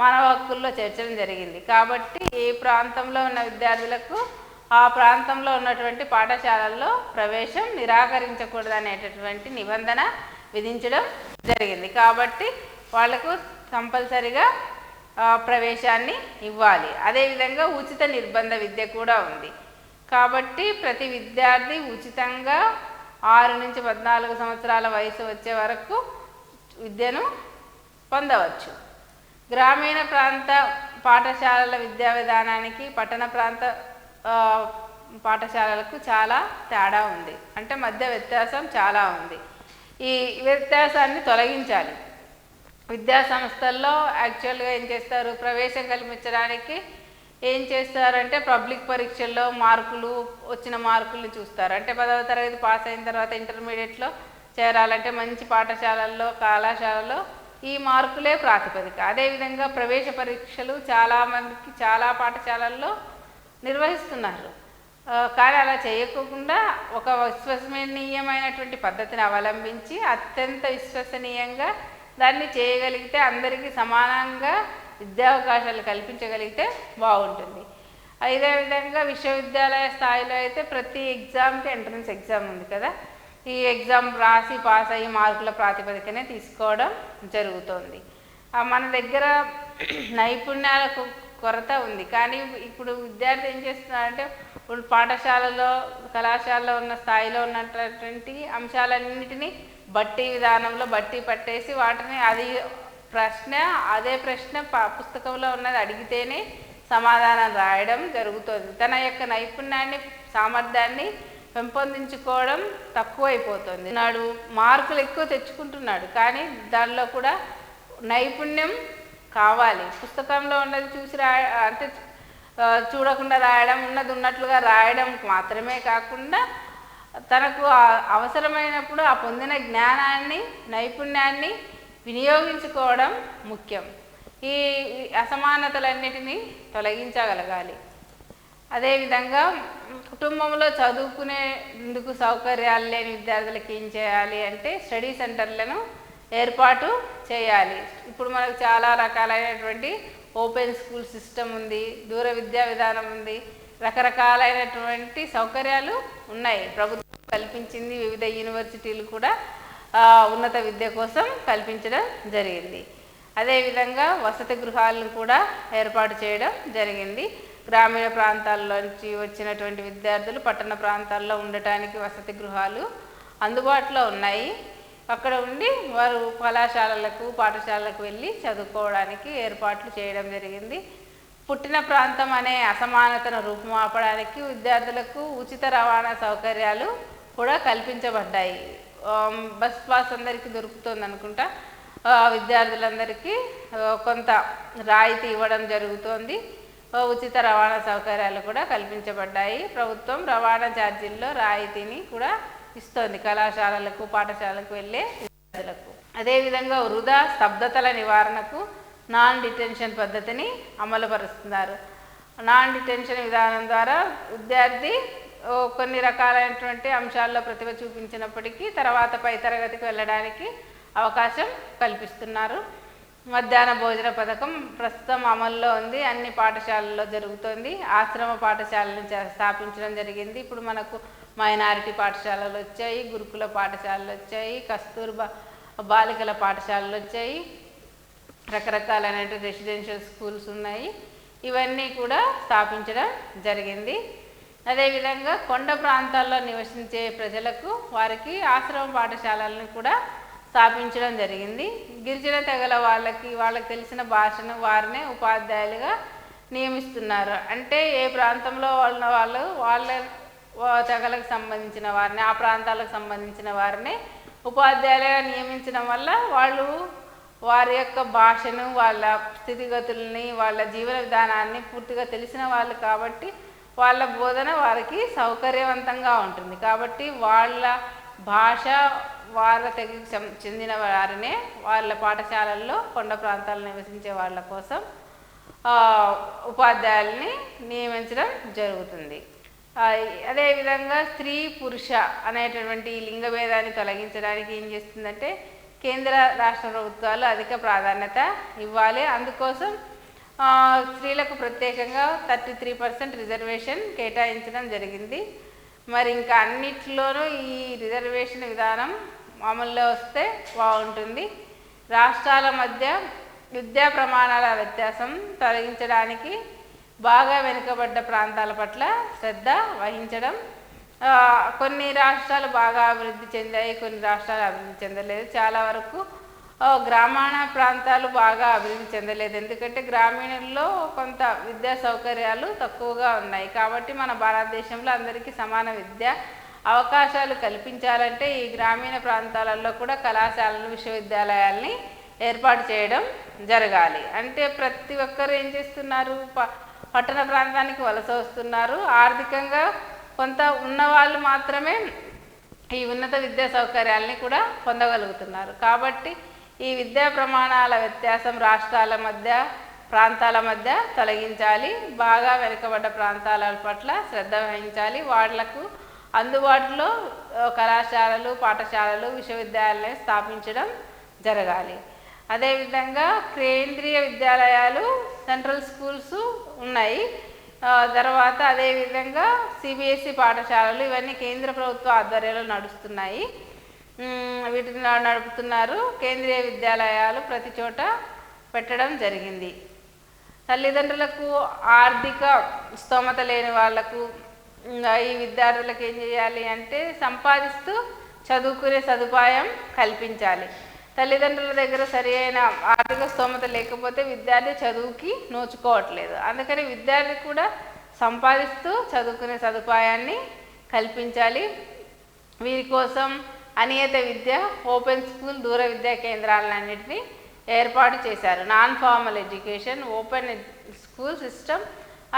మానవ హక్కుల్లో చేర్చడం జరిగింది. కాబట్టి ఏ ప్రాంతంలో ఉన్న విద్యార్థులకు ఆ ప్రాంతంలో ఉన్నటువంటి పాఠశాలల్లో ప్రవేశం నిరాకరించకూడదు అనేటటువంటి నిబంధన విధించడం జరిగింది. కాబట్టి వాళ్లకు కంపల్సరిగా ప్రవేశాన్ని ఇవ్వాలి. అదేవిధంగా ఉచిత నిర్బంధ విద్య కూడా ఉంది. కాబట్టి ప్రతి విద్యార్థి ఉచితంగా 6 నుంచి 14 సంవత్సరాల వయసు వచ్చే వరకు విద్యను పొందవచ్చు. గ్రామీణ ప్రాంత పాఠశాలల విద్యా విధానానికి పట్టణ ప్రాంత పాఠశాలలకు చాలా తేడా ఉంది. అంటే మధ్య వ్యత్యాసం చాలా ఉంది. ఈ వ్యత్యాసాన్ని తొలగించాలి. విద్యా సంస్థల్లో యాక్చువల్గా ఏం చేస్తారు, ప్రవేశం కల్పించడానికి ఏం చేస్తారంటే పబ్లిక్ పరీక్షల్లో వచ్చిన మార్కులు చూస్తారు. అంటే 10వ తరగతి పాస్ అయిన తర్వాత ఇంటర్మీడియట్లో చేరాలంటే మంచి పాఠశాలల్లో కళాశాలలో ఈ మార్కులే ప్రాతిపదిక. అదేవిధంగా ప్రవేశ పరీక్షలు చాలామందికి చాలా పాఠశాలల్లో నిర్వహిస్తున్నారు. కానీ అలా చేయకుండా ఒక విశ్వసనీయమైనటువంటి పద్ధతిని అవలంబించి అత్యంత విశ్వసనీయంగా దాన్ని చేయగలిగితే అందరికీ సమానంగా విద్యావకాశాలు కల్పించగలిగితే బాగుంటుంది. అదే విధంగా విశ్వవిద్యాలయ స్థాయిలో అయితే ప్రతి ఎగ్జామ్కి ఎంట్రన్స్ ఎగ్జామ్ ఉంది కదా, ఈ ఎగ్జామ్ రాసి పాస్ అయ్యి మార్కుల ప్రాతిపదికనే తీసుకోవడం జరుగుతుంది. మన దగ్గర నైపుణ్యాలకు కొరత ఉంది. కానీ ఇప్పుడు విద్యార్థి ఏం చేస్తున్నారంటే ఇప్పుడు పాఠశాలలో కళాశాలలో ఉన్న స్థాయిలో ఉన్నటువంటి అంశాలన్నిటినీ బట్టి విధానంలో బట్టి పట్టేసి వాటిని అదే ప్రశ్న పుస్తకంలో ఉన్నది అడిగితేనే సమాధానం రాయడం జరుగుతుంది. తన యొక్క నైపుణ్యాన్ని సామర్థ్యాన్ని పెంపొందించుకోవడం తక్కువైపోతుంది. నాడు మార్కులు ఎక్కువ తెచ్చుకుంటున్నాడు, కానీ దానిలో కూడా నైపుణ్యం కావాలి. పుస్తకంలో ఉన్నది చూసి అంటే చూడకుండా రాయడం, ఉన్నది ఉన్నట్లుగా రాయడం మాత్రమే కాకుండా తనకు అవసరమైనప్పుడు ఆ పొందిన జ్ఞానాన్ని, నైపుణ్యాన్ని వినియోగించుకోవడం ముఖ్యం. ఈ అసమానతలన్నిటినీ తొలగించగలగాలి. అదేవిధంగా కుటుంబంలో చదువుకునేందుకు సౌకర్యాలు లేని విద్యార్థులకు ఏం చేయాలి అంటే స్టడీ సెంటర్లను ఏర్పాటు చేయాలి. ఇప్పుడు మనకు చాలా రకాలైనటువంటి ఓపెన్ స్కూల్ సిస్టమ్ ఉంది, దూర విద్యా విధానం ఉంది, రకరకాలైనటువంటి సౌకర్యాలు ఉన్నాయి. ప్రభుత్వం కల్పించింది. వివిధ యూనివర్సిటీలు కూడా ఉన్నత విద్య కోసం కల్పించడం జరిగింది. అదేవిధంగా వసతి గృహాలను కూడా ఏర్పాటు చేయడం జరిగింది. గ్రామీణ ప్రాంతాల్లోంచి వచ్చినటువంటి విద్యార్థులు పట్టణ ప్రాంతాల్లో ఉండటానికి వసతి గృహాలు అందుబాటులో ఉన్నాయి. అక్కడ ఉండి వారు కళాశాలలకు, పాఠశాలలకు వెళ్ళి చదువుకోవడానికి ఏర్పాట్లు చేయడం జరిగింది. పుట్టిన ప్రాంతం అనే అసమానతను రూపుమాపడానికి విద్యార్థులకు ఉచిత రవాణా సౌకర్యాలు కూడా కల్పించబడ్డాయి. బస్ పాస్ అందరికీ దొరుకుతుంది అనుకుంటా. విద్యార్థులందరికీ కొంత రాయితీ ఇవ్వడం జరుగుతోంది. ఉచిత రవాణా సౌకర్యాలు కూడా కల్పించబడ్డాయి. ప్రభుత్వం రవాణా ఛార్జీల్లో రాయితీని కూడా ఇస్తోంది కళాశాలలకు, పాఠశాలకు వెళ్ళే విద్యార్థులకు. అదేవిధంగా వృధా స్తబ్దతల నివారణకు నాన్ డిటెన్షన్ పద్ధతిని అమలుపరుస్తున్నారు. నాన్ డిటెన్షన్ విధానం ద్వారా విద్యార్థి కొన్ని రకాలైనటువంటి అంశాల్లో ప్రతిభ చూపించినప్పటికీ తర్వాత పై తరగతికి వెళ్ళడానికి అవకాశం కల్పిస్తున్నారు. మధ్యాహ్న భోజన పథకం ప్రస్తుతం అమల్లో ఉంది. అన్ని పాఠశాలల్లో జరుగుతోంది. ఆశ్రమ పాఠశాలను స్థాపించడం జరిగింది. ఇప్పుడు మనకు మైనారిటీ పాఠశాలలు వచ్చాయి, గురుకుల పాఠశాలలు వచ్చాయి, కస్తూర్బా బాలికల పాఠశాలలు వచ్చాయి, రకరకాలైన రెసిడెన్షియల్ స్కూల్స్ ఉన్నాయి. ఇవన్నీ కూడా స్థాపించడం జరిగింది. అదేవిధంగా కొండ ప్రాంతాల్లో నివసించే ప్రజలకు వారికి ఆశ్రమ పాఠశాలలను కూడా స్థాపించడం జరిగింది. గిరిజన తెగల వాళ్ళకి తెలిసిన భాషను వారినే ఉపాధ్యాయులుగా నియమిస్తున్నారు. అంటే ఏ ప్రాంతంలో వాళ్ళ తెగలకు సంబంధించిన వారిని, ఆ ప్రాంతాలకు సంబంధించిన వారిని ఉపాధ్యాయులుగా నియమించడం వల్ల వాళ్ళు వారి యొక్క భాషను, వాళ్ళ స్థితిగతుల్ని, వాళ్ళ జీవన విధానాన్ని పూర్తిగా తెలిసిన వాళ్ళు కాబట్టి వాళ్ళ బోధన వారికి సౌకర్యవంతంగా ఉంటుంది. కాబట్టి వాళ్ళ భాష, వాళ్ళ తెగకు చెందిన వారినే వాళ్ళ పాఠశాలల్లో కొండ ప్రాంతాల్లో నివసించే వాళ్ళ కోసం ఉపాధ్యాయుల్ని నియమించడం జరుగుతుంది. అదేవిధంగా స్త్రీ పురుష అనేటటువంటి లింగ భేదాన్ని తొలగించడానికి ఏం చేస్తుందంటే కేంద్ర రాష్ట్ర ప్రభుత్వాలు అధిక ప్రాధాన్యత ఇవ్వాలి. అందుకోసం స్త్రీలకు ప్రత్యేకంగా 33% రిజర్వేషన్ కేటాయించడం జరిగింది. మరి ఇంకా అన్నిట్లోనూ ఈ రిజర్వేషన్ విధానం అమల్లో వస్తే బాగుంటుంది. రాష్ట్రాల మధ్య విద్యా ప్రమాణాల వ్యత్యాసం తొలగించడానికి బాగా వెనుకబడ్డ ప్రాంతాల పట్ల శ్రద్ధ వహించడం. కొన్ని రాష్ట్రాలు బాగా అభివృద్ధి చెందాయి, కొన్ని రాష్ట్రాలు అభివృద్ధి చెందలేదు. చాలా వరకు గ్రామీణ ప్రాంతాలు బాగా అభివృద్ధి చెందలేదు. ఎందుకంటే గ్రామీణంలో కొంత విద్యా సౌకర్యాలు తక్కువగా ఉన్నాయి. కాబట్టి మన భారతదేశంలో అందరికీ సమాన విద్యా అవకాశాలు కల్పించాలంటే ఈ గ్రామీణ ప్రాంతాలలో కూడా కళాశాలలు, విశ్వవిద్యాలయాల్ని ఏర్పాటు చేయడం జరగాలి. అంటే ప్రతి ఒక్కరు ఏం చేస్తున్నారు, పట్టణ ప్రాంతానికి వలస వస్తున్నారు. ఆర్థికంగా కొంత ఉన్నవాళ్ళు మాత్రమే ఈ ఉన్నత విద్యా సౌకర్యాలని కూడా పొందగలుగుతున్నారు. కాబట్టి ఈ విద్యా ప్రమాణాల వ్యత్యాసం రాష్ట్రాల మధ్య, ప్రాంతాల మధ్య తొలగించాలి. బాగా వెనుకబడ్డ ప్రాంతాల పట్ల శ్రద్ధ వహించాలి. వాళ్లకు అందుబాటులో కళాశాలలు, పాఠశాలలు, విశ్వవిద్యాలయాలు స్థాపించడం జరగాలి. అదేవిధంగా కేంద్రీయ విద్యాలయాలు, సెంట్రల్ స్కూల్స్ ఉన్నాయి. తర్వాత అదేవిధంగా సిబిఎస్ఈ పాఠశాలలు, ఇవన్నీ కేంద్ర ప్రభుత్వ ఆధ్వర్యంలో నడుస్తున్నాయి. వీటిని నడుపుతున్నారు. కేంద్రీయ విద్యాలయాలు ప్రతి చోట పెట్టడం జరిగింది. తల్లిదండ్రులకు ఆర్థిక స్తోమత లేని వాళ్లకు ఈ విద్యార్థులకు ఏం చేయాలి అంటే సంపాదిస్తూ చదువుకునే సదుపాయం కల్పించాలి. తల్లిదండ్రుల దగ్గర సరి అయిన ఆర్థిక స్తోమత లేకపోతే విద్యార్థి చదువుకి నోచుకోవట్లేదు. అందుకని విద్యార్థి కూడా సంపాదిస్తూ చదువుకునే సదుపాయాన్ని కల్పించాలి. వీరి కోసం అనియత విద్య, ఓపెన్ స్కూల్, దూర విద్యా కేంద్రాలన్నింటినీ ఏర్పాటు చేశారు. Non formal education, open school system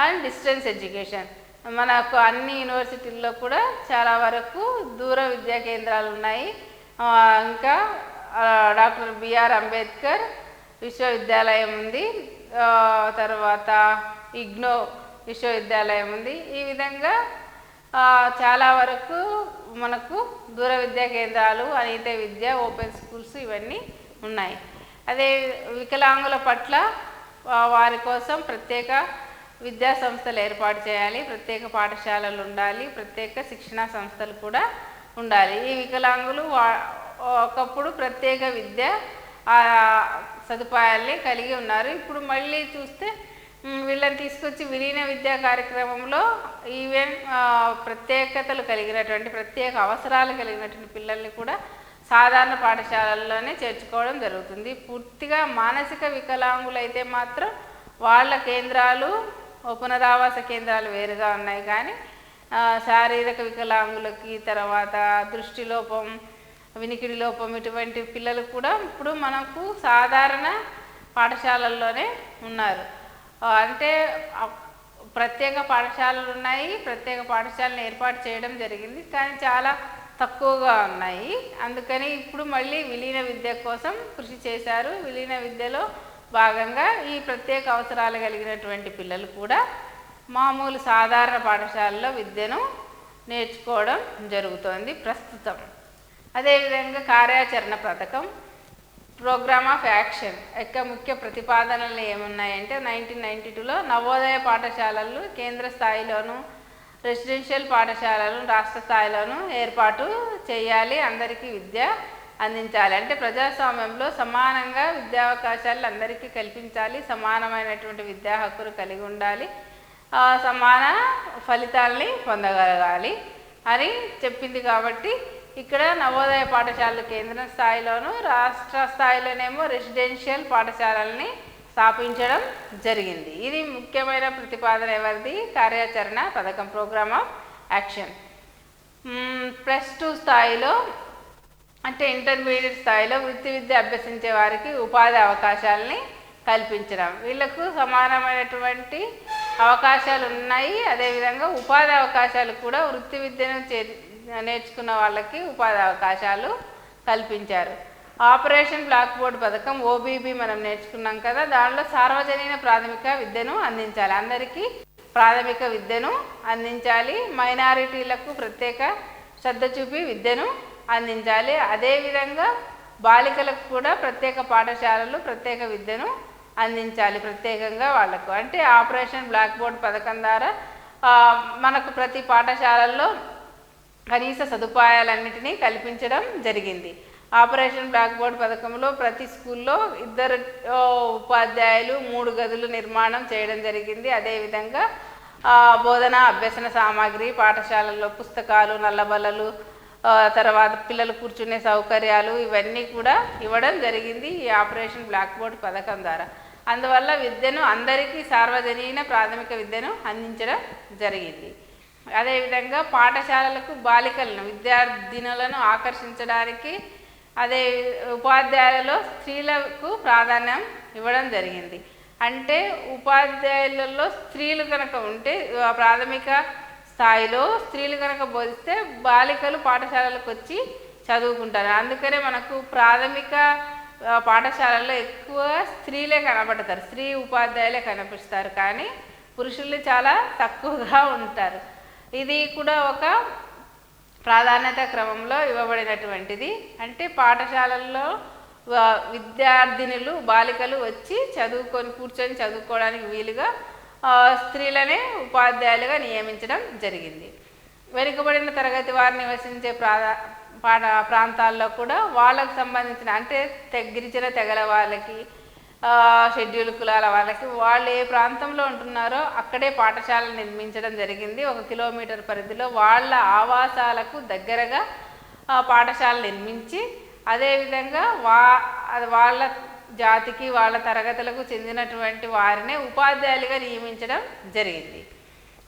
and distance education. మనకు అన్ని యూనివర్సిటీల్లో కూడా చాలా వరకు దూర విద్యా కేంద్రాలు ఉన్నాయి. ఇంకా డాక్టర్ బిఆర్ అంబేద్కర్ విశ్వవిద్యాలయం ఉంది, తర్వాత ఇగ్నో విశ్వవిద్యాలయం ఉంది. ఈ విధంగా చాలా వరకు మనకు దూర విద్యా కేంద్రాలు, అనియత విద్య, ఓపెన్ స్కూల్స్ ఇవన్నీ ఉన్నాయి. అదే వికలాంగుల పట్ల వారి కోసం ప్రత్యేక విద్యా సంస్థలు ఏర్పాటు చేయాలి, ప్రత్యేక పాఠశాలలు ఉండాలి, ప్రత్యేక శిక్షణా సంస్థలు కూడా ఉండాలి. ఈ వికలాంగులు ఒకప్పుడు ప్రత్యేక విద్య సదుపాయాల్ని కలిగి ఉన్నారు. ఇప్పుడు మళ్ళీ చూస్తే వీళ్ళని తీసుకొచ్చి విలీన విద్యా కార్యక్రమంలో ఈవెన్ ప్రత్యేకతలు కలిగినటువంటి, ప్రత్యేక అవసరాలు కలిగినటువంటి పిల్లల్ని కూడా సాధారణ పాఠశాలల్లోనే చేర్చుకోవడం జరుగుతుంది. పూర్తిగా మానసిక వికలాంగులైతే మాత్రం వాళ్ళ కేంద్రాలు, పునరావాస కేంద్రాలు వేరుగా ఉన్నాయి. కానీ శారీరక వికలాంగులకి, తర్వాత దృష్టి లోపం, వినికిడి లోపం ఇటువంటి పిల్లలు కూడా ఇప్పుడు మనకు సాధారణ పాఠశాలల్లోనే ఉన్నారు. అంటే ప్రత్యేక పాఠశాలలు ఉన్నాయి, ప్రత్యేక పాఠశాలను ఏర్పాటు చేయడం జరిగింది, కానీ చాలా తక్కువగా ఉన్నాయి. అందుకని ఇప్పుడు మళ్ళీ విలీన విద్య కోసం కృషి చేశారు. విలీన విద్యలో భాగంగా ఈ ప్రత్యేక అవసరాలు కలిగినటువంటి పిల్లలు కూడా మామూలు సాధారణ పాఠశాలలో విద్యను నేర్చుకోవడం జరుగుతోంది ప్రస్తుతం. అదేవిధంగా కార్యాచరణ పథకం, ప్రోగ్రామ్ ఆఫ్ యాక్షన్ యొక్క ముఖ్య ప్రతిపాదనలు ఏమున్నాయంటే 1992లో నవోదయ పాఠశాలలు కేంద్ర స్థాయిలోను, రెసిడెన్షియల్ పాఠశాలలు రాష్ట్ర స్థాయిలోను ఏర్పాటు చేయాలి, అందరికీ విద్య అందించాలి. అంటే ప్రజాస్వామ్యంలో సమానంగా విద్యావకాశాలు అందరికీ కల్పించాలి, సమానమైనటువంటి విద్యా హక్కులు కలిగి ఉండాలి, సమాన ఫలితాలని పొందగలగాలి అని చెప్పింది. కాబట్టి ఇక్కడ నవోదయ పాఠశాలలు కేంద్ర స్థాయిలోను, రాష్ట్ర స్థాయిలోనేమో రెసిడెన్షియల్ పాఠశాలల్ని స్థాపించడం జరిగింది. ఇది ముఖ్యమైన ప్రతిపాదన ఎవరిది? కార్యాచరణ పథకం, ప్రోగ్రామ్ ఆఫ్ యాక్షన్. +2 స్థాయిలో అంటే ఇంటర్మీడియట్ స్థాయిలో వృత్తి విద్య అభ్యసించే వారికి ఉపాధి అవకాశాలని కల్పించడం. వీళ్లకు సమానమైనటువంటి అవకాశాలు ఉన్నాయి. అదేవిధంగా ఉపాధి అవకాశాలు కూడా వృత్తి విద్యను నేర్చుకున్న వాళ్ళకి ఉపాధి అవకాశాలు కల్పించారు. ఆపరేషన్ బ్లాక్ బోర్డ్ పథకం, ఓబీబీ మనం నేర్చుకున్నాం కదా, దానిలో సార్వజనీన ప్రాథమిక విద్యను అందించాలి, అందరికీ ప్రాథమిక విద్యను అందించాలి, మైనారిటీలకు ప్రత్యేక శ్రద్ధ చూపి విద్యను అందించాలి. అదేవిధంగా బాలికలకు కూడా ప్రత్యేక పాఠశాలలు ప్రత్యేక విద్యను అందించాలి ప్రత్యేకంగా వాళ్లకు. అంటే ఆపరేషన్ బ్లాక్ బోర్డ్ పథకం ద్వారా మనకు ప్రతి పాఠశాలల్లో కనీస సదుపాయాలన్నిటినీ కల్పించడం జరిగింది. ఆపరేషన్ బ్లాక్ బోర్డ్ పథకంలో ప్రతి స్కూల్లో 2 ఉపాధ్యాయులు, 3 గదులు నిర్మాణం చేయడం జరిగింది. అదేవిధంగా బోధన అభ్యసన సామాగ్రి, పాఠశాలల్లో పుస్తకాలు, నల్లబల్లలు, తర్వాత పిల్లలు కూర్చునే సౌకర్యాలు ఇవన్నీ కూడా ఇవ్వడం జరిగింది ఈ ఆపరేషన్ బ్లాక్ బోర్డ్ పథకం ద్వారా. అందువల్ల విద్యను అందరికీ సార్వజనీన ప్రాథమిక విద్యను అందించడం జరిగింది. అదేవిధంగా పాఠశాలలకు బాలికలను, విద్యార్థినులను ఆకర్షించడానికి అదే ఉపాధ్యాయులలో స్త్రీలకు ప్రాధాన్యం ఇవ్వడం జరిగింది. అంటే ఉపాధ్యాయులలో స్త్రీలు కనుక ఉంటే, ప్రాథమిక స్థాయిలో స్త్రీలు కనుక బోధిస్తే బాలికలు పాఠశాలలకు వచ్చి చదువుకుంటారు. అందుకనే మనకు ప్రాథమిక పాఠశాలల్లో ఎక్కువ స్త్రీలే కనబడతారు, స్త్రీ ఉపాధ్యాయులే కనిపిస్తారు, కానీ పురుషులు చాలా తక్కువగా ఉంటారు. ఇది కూడా ఒక ప్రాధాన్యత క్రమంలో ఇవ్వబడినటువంటిది. అంటే పాఠశాలల్లో విద్యార్థినులు, బాలికలు వచ్చి కూర్చొని చదువుకోవడానికి వీలుగా స్త్రీలనే ఉపాధ్యాయులుగా నియమించడం జరిగింది. వెనుకబడిన తరగతి వారు నివసించే ప్రాంతాల్లో కూడా వాళ్ళకు సంబంధించిన, అంటే గిరిజన తెగల వాళ్ళకి, షెడ్యూల్ కులాల వాళ్ళకి, వాళ్ళు ఏ ప్రాంతంలో ఉంటున్నారో అక్కడే పాఠశాలలు నిర్మించడం జరిగింది. 1 కిలోమీటర్ పరిధిలో వాళ్ళ ఆవాసాలకు దగ్గరగా పాఠశాలలు నిర్మించి, అదేవిధంగా వాళ్ళ జాతికి, వాళ్ళ తరగతులకు చెందినటువంటి వారినే ఉపాధ్యాయులుగా నియమించడం జరిగింది.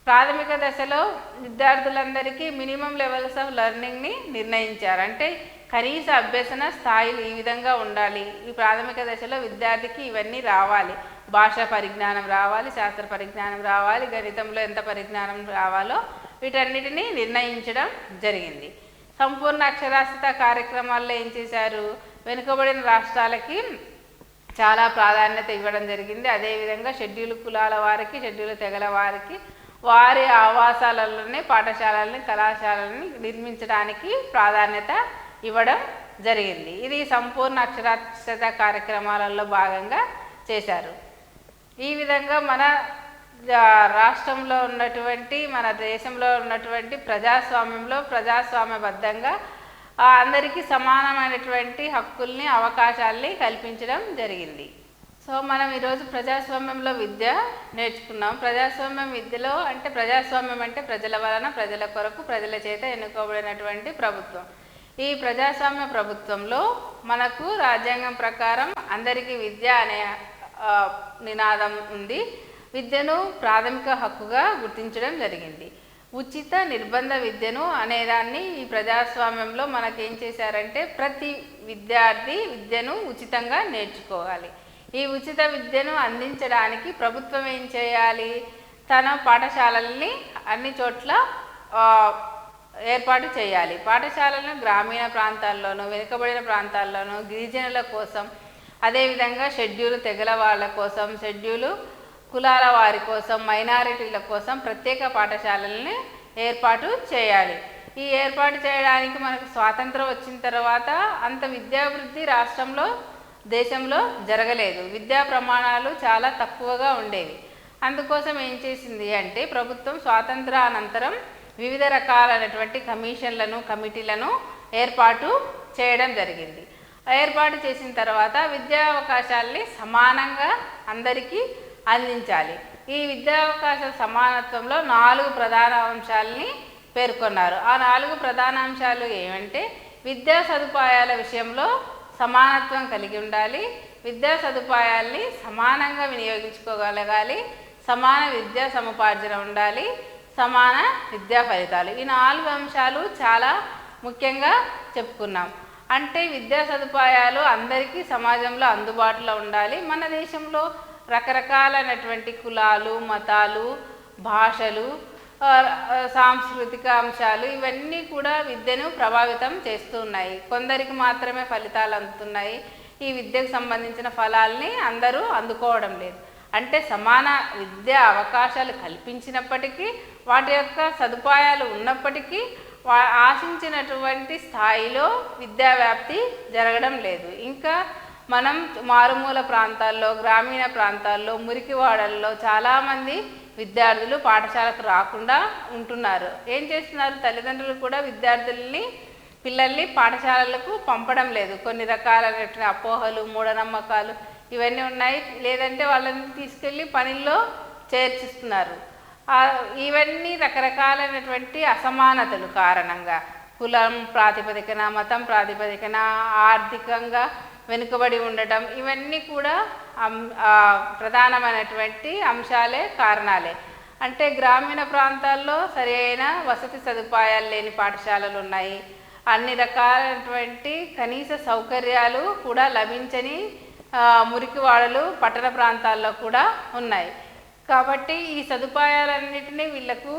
ప్రాథమిక దశలో విద్యార్థులందరికీ మినిమం లెవెల్స్ ఆఫ్ లెర్నింగ్ని నిర్ణయించారు. అంటే కనీస అభ్యసన స్థాయిలు ఈ విధంగా ఉండాలి. ఈ ప్రాథమిక దశలో విద్యార్థికి ఇవన్నీ రావాలి. భాషా పరిజ్ఞానం రావాలి, శాస్త్ర పరిజ్ఞానం రావాలి, గణితంలో ఎంత పరిజ్ఞానం రావాలో వీటన్నిటిని నిర్ణయించడం జరిగింది. సంపూర్ణ అక్షరాస్యత కార్యక్రమాల్లో ఏం చేశారు, వెనుకబడిన రాష్ట్రాలకి చాలా ప్రాధాన్యత ఇవ్వడం జరిగింది. అదేవిధంగా షెడ్యూల్ కులాల వారికి, షెడ్యూల్ తెగల వారికి వారి ఆవాసాలలోనే పాఠశాలల్ని, కళాశాలల్ని నిర్మించడానికి ప్రాధాన్యత ఇవ్వడం జరిగింది. ఇది సంపూర్ణ అక్షరాస్యత కార్యక్రమాలలో భాగంగా చేశారు. ఈ విధంగా మన రాష్ట్రంలో ఉన్నటువంటి, మన దేశంలో ఉన్నటువంటి ప్రజాస్వామ్యంలో ప్రజాస్వామ్యబద్ధంగా అందరికీ సమానమైనటువంటి హక్కుల్ని, అవకాశాలని కల్పించడం జరిగింది. సో మనం ఈరోజు ప్రజాస్వామ్యంలో విద్య నేర్చుకున్నాం. ప్రజాస్వామ్యం విద్యలో అంటే ప్రజాస్వామ్యం అంటే ప్రజల వలన, ప్రజల కొరకు, ప్రజల చేత ఎన్నుకోబడినటువంటి ప్రభుత్వం. ఈ ప్రజాస్వామ్య ప్రభుత్వంలో మనకు రాజ్యాంగం ప్రకారం అందరికీ విద్య అనే నినాదం ఉంది. విద్యను ప్రాథమిక హక్కుగా గుర్తించడం జరిగింది. ఉచిత నిర్బంధ విద్యను అనేదాన్ని ఈ ప్రజాస్వామ్యంలో మనకేం చేశారంటే ప్రతి విద్యార్థి విద్యను ఉచితంగా నేర్చుకోవాలి. ఈ ఉచిత విద్యను అందించడానికి ప్రభుత్వం ఏం చేయాలి, తన పాఠశాలల్ని అన్ని చోట్ల ఏర్పాటు చేయాలి. పాఠశాలను గ్రామీణ ప్రాంతాల్లోనూ, వెనుకబడిన ప్రాంతాల్లోనూ, గిరిజనుల కోసం, అదేవిధంగా షెడ్యూల్ తెగల వాళ్ళ కోసం, షెడ్యూలు కులాల వారి కోసం, మైనారిటీల కోసం ప్రత్యేక పాఠశాలల్ని ఏర్పాటు చేయాలి. ఈ ఏర్పాటు చేయడానికి మనకు స్వాతంత్రం వచ్చిన తర్వాత అంత విద్యాభివృద్ధి రాష్ట్రంలో, దేశంలో జరగలేదు. విద్యా ప్రమాణాలు చాలా తక్కువగా ఉండేవి. అందుకోసం ఏం చేసింది అంటే ప్రభుత్వం స్వాతంత్రానంతరం వివిధ రకాలైనటువంటి కమిషన్లను, కమిటీలను ఏర్పాటు చేయడం జరిగింది. ఏర్పాటు చేసిన తర్వాత విద్యా అవకాశాలని సమానంగా అందరికీ అందించాలి. ఈ విద్యావకాశ సమానత్వంలో 4 ప్రధాన అంశాలని పేర్కొన్నారు. ఆ 4 ప్రధాన అంశాలు ఏమంటే విద్యా సదుపాయాల విషయంలో సమానత్వం కలిగి ఉండాలి, విద్యా సదుపాయాల్ని సమానంగా వినియోగించుకోగలగాలి, సమాన విద్యా సముపార్జన ఉండాలి, సమాన విద్యా ఫలితాలు. ఈ 4 అంశాలు చాలా ముఖ్యంగా చెప్పుకున్నాం. అంటే విద్యా సదుపాయాలు అందరికీ సమాజంలో అందుబాటులో ఉండాలి. మన దేశంలో రకరకాలైనటువంటి కులాలు, మతాలు, భాషలు, సాంస్కృతిక అంశాలు ఇవన్నీ కూడా విద్యను ప్రభావితం చేస్తూ ఉన్నాయి. కొందరికి మాత్రమే ఫలితాలు అందుతున్నాయి. ఈ విద్యకు సంబంధించిన ఫలాల్ని అందరూ అందుకోవడం లేదు. అంటే సమాన విద్యా అవకాశాలు కల్పించినప్పటికీ, వాటి యొక్క సదుపాయాలు ఉన్నప్పటికీ ఆశించినటువంటి స్థాయిలో విద్యా వ్యాప్తి జరగడం లేదు. ఇంకా మనం మారుమూల ప్రాంతాల్లో, గ్రామీణ ప్రాంతాల్లో, మురికివాడల్లో చాలామంది విద్యార్థులు పాఠశాలకు రాకుండా ఉంటున్నారు. ఏం చేస్తున్నారు, తల్లిదండ్రులు కూడా పిల్లల్ని పాఠశాలలకు పంపడం లేదు. కొన్ని రకాలైనటువంటి అపోహలు, మూఢనమ్మకాలు ఇవన్నీ ఉన్నాయి. లేదంటే వాళ్ళని తీసుకెళ్ళి పనిలో చేర్చిస్తున్నారు. ఇవన్నీ రకరకాలైనటువంటి అసమానతలు కారణంగా, కులం ప్రాతిపదికన, మతం ప్రాతిపదికన, ఆర్థికంగా వెనుకబడి ఉండటం, ఇవన్నీ కూడా ప్రధానమైనటువంటి అంశాలే, కారణాలే. అంటే గ్రామీణ ప్రాంతాల్లో సరైన వసతి సదుపాయాలు లేని పాఠశాలలు ఉన్నాయి. అన్ని రకాలైనటువంటి కనీస సౌకర్యాలు కూడా లభించని మురికివాడలు పట్టణ ప్రాంతాల్లో కూడా ఉన్నాయి. కాబట్టి ఈ సదుపాయాలన్నిటినీ వీళ్లకు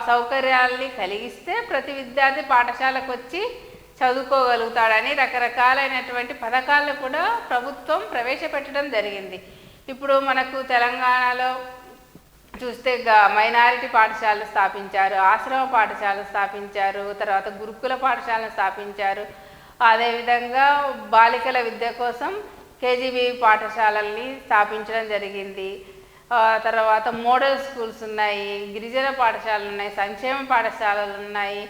సౌకర్యాలని కలిగిస్తే ప్రతి విద్యార్థి పాఠశాలకు వచ్చి చదువుకోగలుగుతాడని రకరకాలైనటువంటి పథకాలను కూడా ప్రభుత్వం ప్రవేశపెట్టడం జరిగింది. ఇప్పుడు మనకు తెలంగాణలో చూస్తే మైనారిటీ పాఠశాలలు స్థాపించారు, ఆశ్రమ పాఠశాలలు స్థాపించారు, తర్వాత గురుకుల పాఠశాలను స్థాపించారు. అదేవిధంగా బాలికల విద్య కోసం కేజీబీ పాఠశాలల్ని స్థాపించడం జరిగింది. తర్వాత మోడల్ స్కూల్స్ ఉన్నాయి, గిరిజన పాఠశాలలు ఉన్నాయి, సంక్షేమ పాఠశాలలు ఉన్నాయి.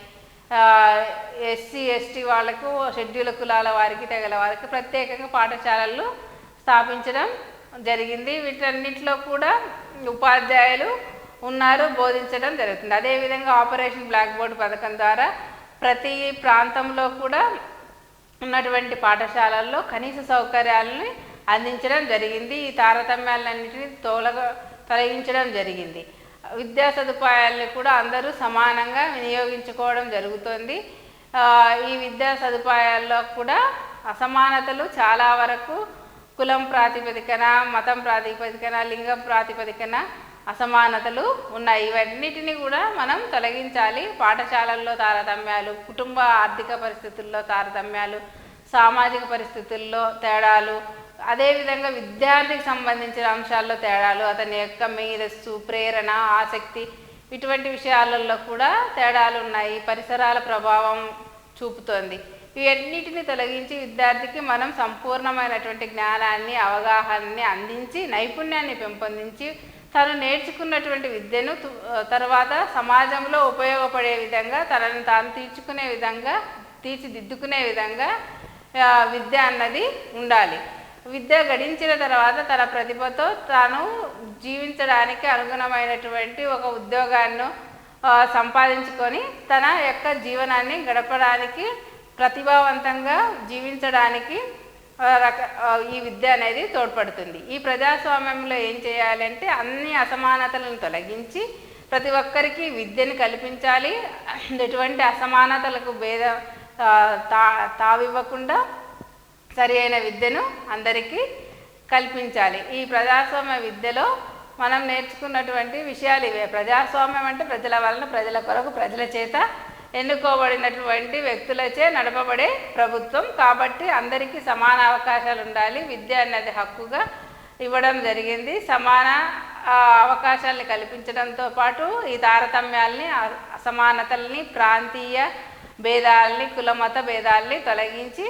ఎస్సీ ఎస్టీ వాళ్ళకు, షెడ్యూల్ కులాల వారికి, తెగల వారికి ప్రత్యేకంగా పాఠశాలలు స్థాపించడం జరిగింది. వీటన్నిటిలో కూడా ఉపాధ్యాయులు ఉన్నారు, బోధించడం జరుగుతుంది. అదేవిధంగా ఆపరేషన్ బ్లాక్ బోర్డ్ పథకం ద్వారా ప్రతి ప్రాంతంలో కూడా ఉన్నటువంటి పాఠశాలల్లో కనీస సౌకర్యాలని అందించడం జరిగింది. ఈ తారతమ్యాలన్నింటినీ తొలగించడం జరిగింది. విద్యా సదుపాయాల్ని కూడా అందరూ సమానంగా వినియోగించుకోవడం జరుగుతుంది. ఈ విద్యా సదుపాయాల్లో కూడా అసమానతలు చాలా వరకు కులం ప్రాతిపదికన, మతం ప్రాతిపదికన, లింగం ప్రాతిపదికన అసమానతలు ఉన్నాయి. ఇవన్నిటిని కూడా మనం తొలగించాలి. పాఠశాలల్లో తారతమ్యాలు, కుటుంబ ఆర్థిక పరిస్థితుల్లో తారతమ్యాలు, సామాజిక పరిస్థితుల్లో తేడాలు, అదేవిధంగా విద్యార్థికి సంబంధించిన అంశాల్లో తేడాలు, అతని యొక్క మేధస్సు, ప్రేరణ, ఆసక్తి ఇటువంటి విషయాలలో కూడా తేడాలు ఉన్నాయి. పరిసరాల ప్రభావం చూపుతోంది. ఇవన్నిటిని తొలగించి విద్యార్థికి మనం సంపూర్ణమైనటువంటి జ్ఞానాన్ని, అవగాహనని అందించి నైపుణ్యాన్ని పెంపొందించి తను నేర్చుకున్నటువంటి విద్యను తర్వాత సమాజంలో ఉపయోగపడే విధంగా తనను తాను తీర్చిదిద్దుకునే విధంగా విద్య అన్నది ఉండాలి. విద్య గడించిన తర్వాత తన ప్రతిభతో తాను జీవించడానికి అనుగుణమైనటువంటి ఒక ఉద్యోగాన్ని సంపాదించుకొని తన యొక్క జీవనాన్ని గడపడానికి, ప్రతిభావంతంగా జీవించడానికి ఈ విద్య అనేది తోడ్పడుతుంది. ఈ ప్రజాస్వామ్యంలో ఏం చేయాలంటే అన్ని అసమానతలను తొలగించి ప్రతి ఒక్కరికి విద్యను కల్పించాలి. ఎటువంటి అసమానతలకు తావివ్వకుండా సరి అయిన విద్యను అందరికీ కల్పించాలి. ఈ ప్రజాస్వామ్య విద్యలో మనం నేర్చుకున్నటువంటి విషయాలు ఇవే. ప్రజాస్వామ్యం అంటే ప్రజల వలన, ప్రజల కొరకు, ప్రజల చేత ఎన్నుకోబడినటువంటి వ్యక్తులచే నడపబడే ప్రభుత్వం. కాబట్టి అందరికీ సమాన అవకాశాలు ఉండాలి. విద్య అన్నది హక్కుగా ఇవ్వడం జరిగింది. సమాన అవకాశాలను కల్పించడంతో పాటు ఈ తారతమ్యాల్ని, అసమానతల్ని, ప్రాంతీయ భేదాలని, కులమత భేదాలని తొలగించి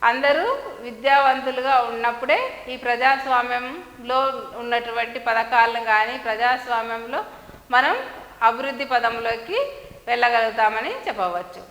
అందరూ విద్యావంతులుగా ఉన్నప్పుడే ఈ ప్రజాస్వామ్యంలో ఉన్నటువంటి పథకాలను కానీ ప్రజాస్వామ్యంలో మనం అభివృద్ధి పదంలోకి వెళ్ళగలుగుతామని చెప్పవచ్చు.